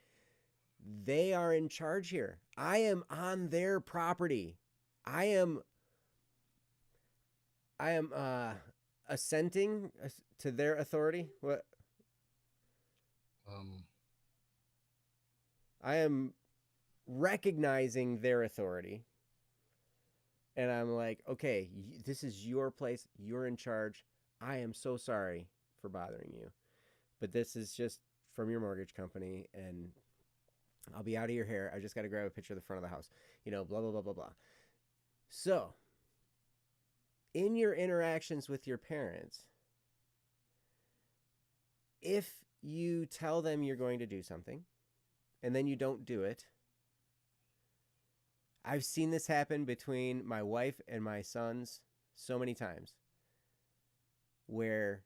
They are in charge here. I am on their property. I am assenting to their authority. What? I am recognizing their authority. And I'm like, okay, this is your place. You're in charge. I am so sorry for bothering you. But this is just from your mortgage company, and I'll be out of your hair. I just got to grab a picture of the front of the house. You know, blah, blah, blah, blah, blah. So, in your interactions with your parents, if you tell them you're going to do something, and then you don't do it, I've seen this happen between my wife and my sons so many times, where,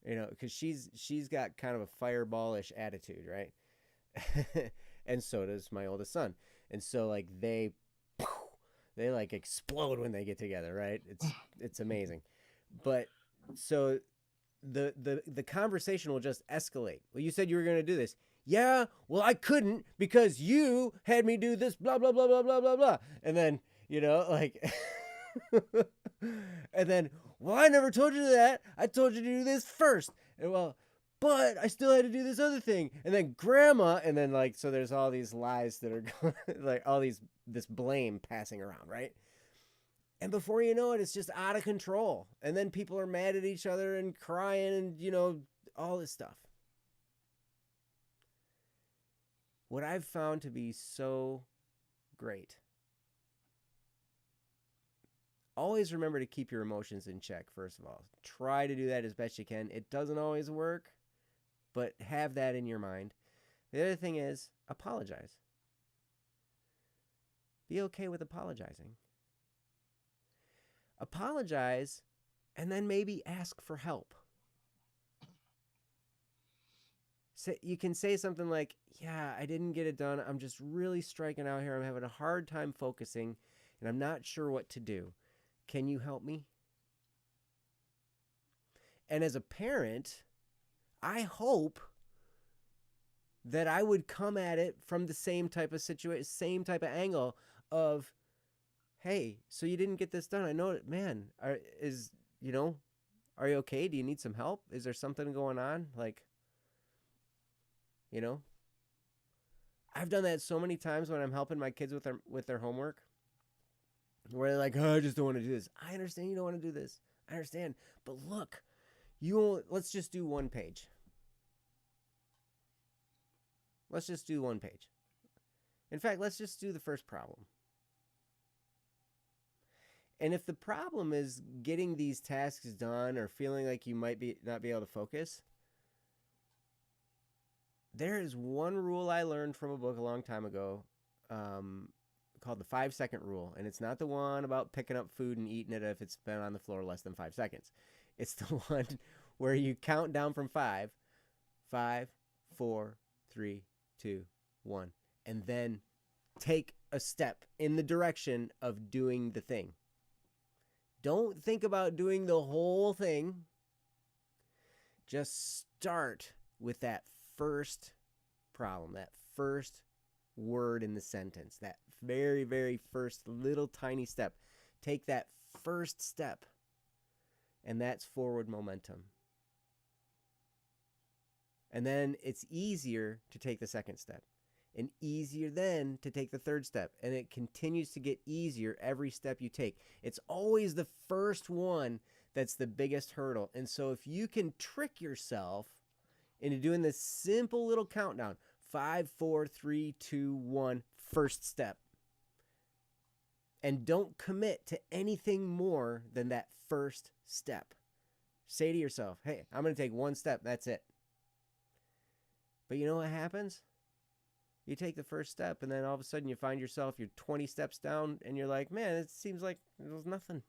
you know, because she's got kind of a fireballish attitude, right? And so does my oldest son. And so like they like explode when they get together, right? It's amazing. But so the conversation will just escalate. Well, you said you were going to do this. Yeah, well, I couldn't because you had me do this, blah, blah, blah, blah, blah, blah, blah. And then, you know, like, and then, well, I never told you that. I told you to do this first. And well, but I still had to do this other thing. And then grandma, and then like, so there's all these lies that are going, like all this blame passing around, right? And before you know it, it's just out of control. And then people are mad at each other and crying and, you know, all this stuff. What I've found to be so great, always remember to keep your emotions in check, first of all. Try to do that as best you can. It doesn't always work, but have that in your mind. The other thing is, apologize. Be okay with apologizing. Apologize, and then maybe ask for help. You can say something like, yeah, I didn't get it done. I'm just really striking out here. I'm having a hard time focusing, and I'm not sure what to do. Can you help me? And as a parent, I hope that I would come at it from the same type of situation, same type of angle of, hey, so you didn't get this done. I know, man, are you okay? Do you need some help? Is there something going on? Like, you know, I've done that so many times when I'm helping my kids with their homework, where they're like, oh, I just don't want to do this. I understand you don't want to do this. I understand. But look, let's just do one page. Let's just do one page. In fact, let's just do the first problem. And if the problem is getting these tasks done or feeling like you might not be able to focus, there is one rule I learned from a book a long time ago called the 5-second rule. And it's not the one about picking up food and eating it if it's been on the floor less than 5 seconds. It's the one where you count down from 5, 5, 4, 3, 2, 1, and then take a step in the direction of doing the thing. Don't think about doing the whole thing. Just start with that first problem, that first word in the sentence, that very, very first little tiny step. Take that first step, and that's forward momentum. And then it's easier to take the second step, and easier then to take the third step. And it continues to get easier every step you take. It's always the first one that's the biggest hurdle. And so if you can trick yourself into doing this simple little countdown, 5, 4, 3, 2, 1, first step, and don't commit to anything more than that first step. Say to yourself, hey, I'm going to take one step. That's it. But you know what happens? You take the first step, and then all of a sudden you find yourself, you're 20 steps down, and you're like, man, it seems like it was nothing.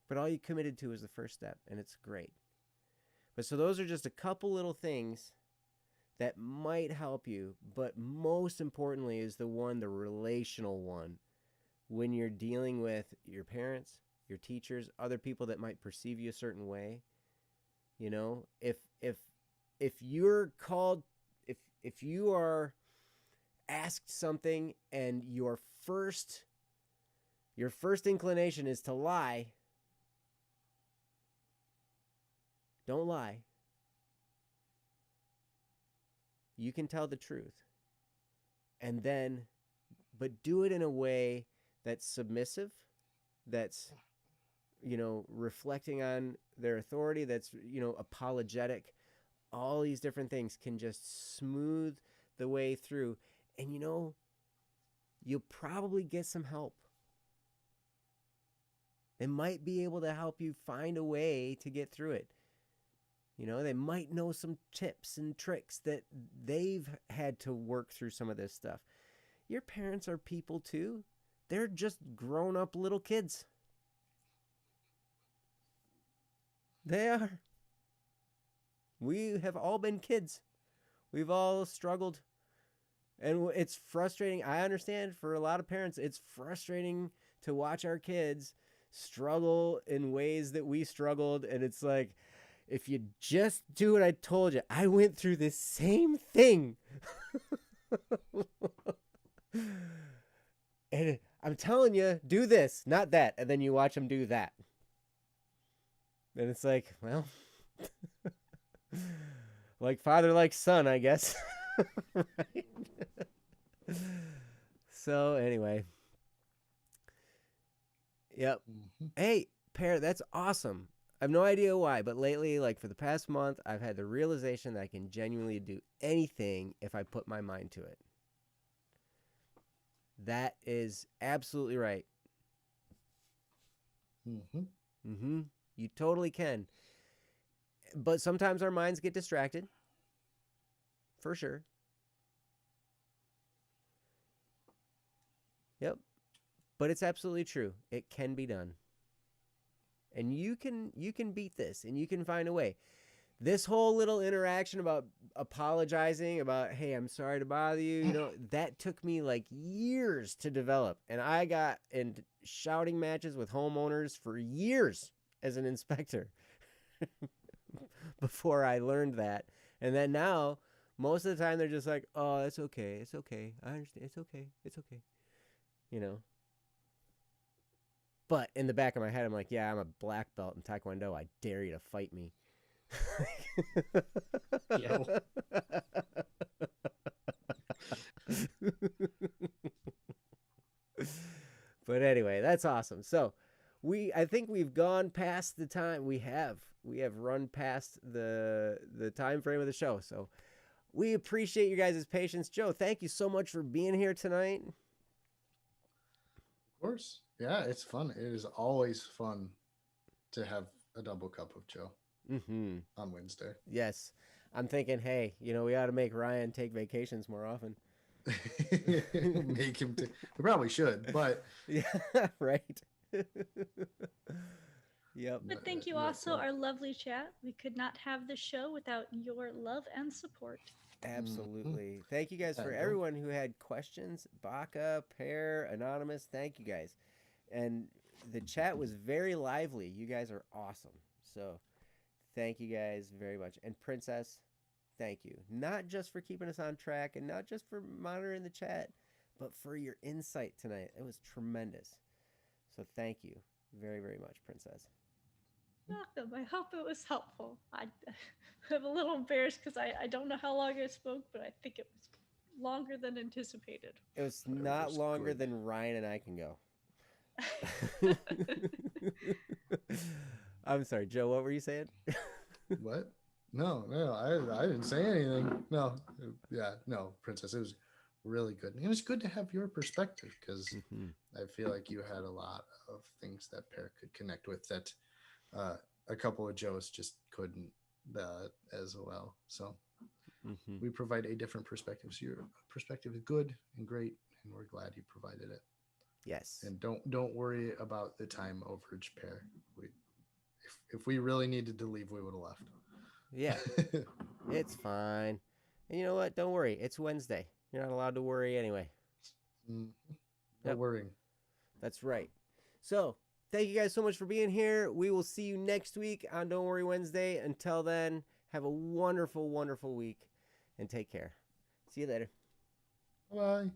But all you committed to is the first step, and it's great. But so those are just a couple little things that might help you, but most importantly is the relational one. When you're dealing with your parents, your teachers, other people that might perceive you a certain way, you know, if you're called, if you are asked something and your first inclination is to lie, don't lie. You can tell the truth. And then, but do it in a way that's submissive, that's, you know, reflecting on their authority, that's, you know, apologetic. All these different things can just smooth the way through. And, you know, you'll probably get some help. They might be able to help you find a way to get through it. You know, they might know some tips and tricks that they've had to work through some of this stuff. Your parents are people too. They're just grown-up little kids. They are. We have all been kids. We've all struggled. And it's frustrating. I understand for a lot of parents, it's frustrating to watch our kids struggle in ways that we struggled. And it's like, if you just do what I told you, I went through the same thing. And I'm telling you, do this, not that. And then you watch them do that. And it's like, well, like father, like son, I guess. Right? So anyway. Yep. Mm-hmm. Hey, Pear, that's awesome. I have no idea why, but lately, like for the past month, I've had the realization that I can genuinely do anything if I put my mind to it. That is absolutely right. Mm-hmm. Mm-hmm. You totally can. But sometimes our minds get distracted. For sure. Yep. But it's absolutely true. It can be done. And you can beat this, and you can find a way. This whole little interaction about apologizing, about, hey, I'm sorry to bother you, you know, that took me like years to develop. And I got in shouting matches with homeowners for years as an inspector before I learned that. And then now, most of the time, they're just like, oh, it's okay. It's okay. I understand. It's okay. It's okay. You know? But in the back of my head, I'm like, yeah, I'm a black belt in Taekwondo. I dare you to fight me. Yo. But anyway, that's awesome. So I think we've gone past the time. We have run past the time frame of the show. So we appreciate you guys' patience. Joe, thank you so much for being here tonight. Of course. Yeah, it's fun. It is always fun to have a double cup of Joe on Wednesday. Yes. I'm thinking, hey, you know, we ought to make Ryan take vacations more often. Make him we probably should, but yeah, right. Yep. But thank you also, our lovely chat. We could not have the show without your love and support. Absolutely. Thank you guys for Yeah, everyone who had questions. Baca, Pear, Anonymous, thank you guys. And the chat was very lively. You guys are awesome. So thank you guys very much. And Princess, thank you. Not just for keeping us on track and not just for monitoring the chat, but for your insight tonight. It was tremendous. So thank you very, very much, Princess. Welcome. I hope it was helpful. I'm a little embarrassed because I don't know how long I spoke, but I think it was longer than anticipated. It was It not was longer good. than Ryan and I can go. I'm sorry, Joe, what were you saying? What? No, I didn't say anything. No, yeah, no, Princess, it was really good, and it's good to have your perspective because I feel like you had a lot of things that Pear could connect with that a couple of Joes just couldn't as well. So we provide a different perspective. So your perspective is good and great, and we're glad you provided it. Yes. And don't worry about the time overage, Pear. If we really needed to leave, we would have left. Yeah, it's fine. And you know what? Don't worry. It's Wednesday. You're not allowed to worry anyway. No Yep. worrying. That's right. So, thank you guys so much for being here. We will see you next week on Don't Worry Wednesday. Until then, have a wonderful, wonderful week and take care. See you later. Bye.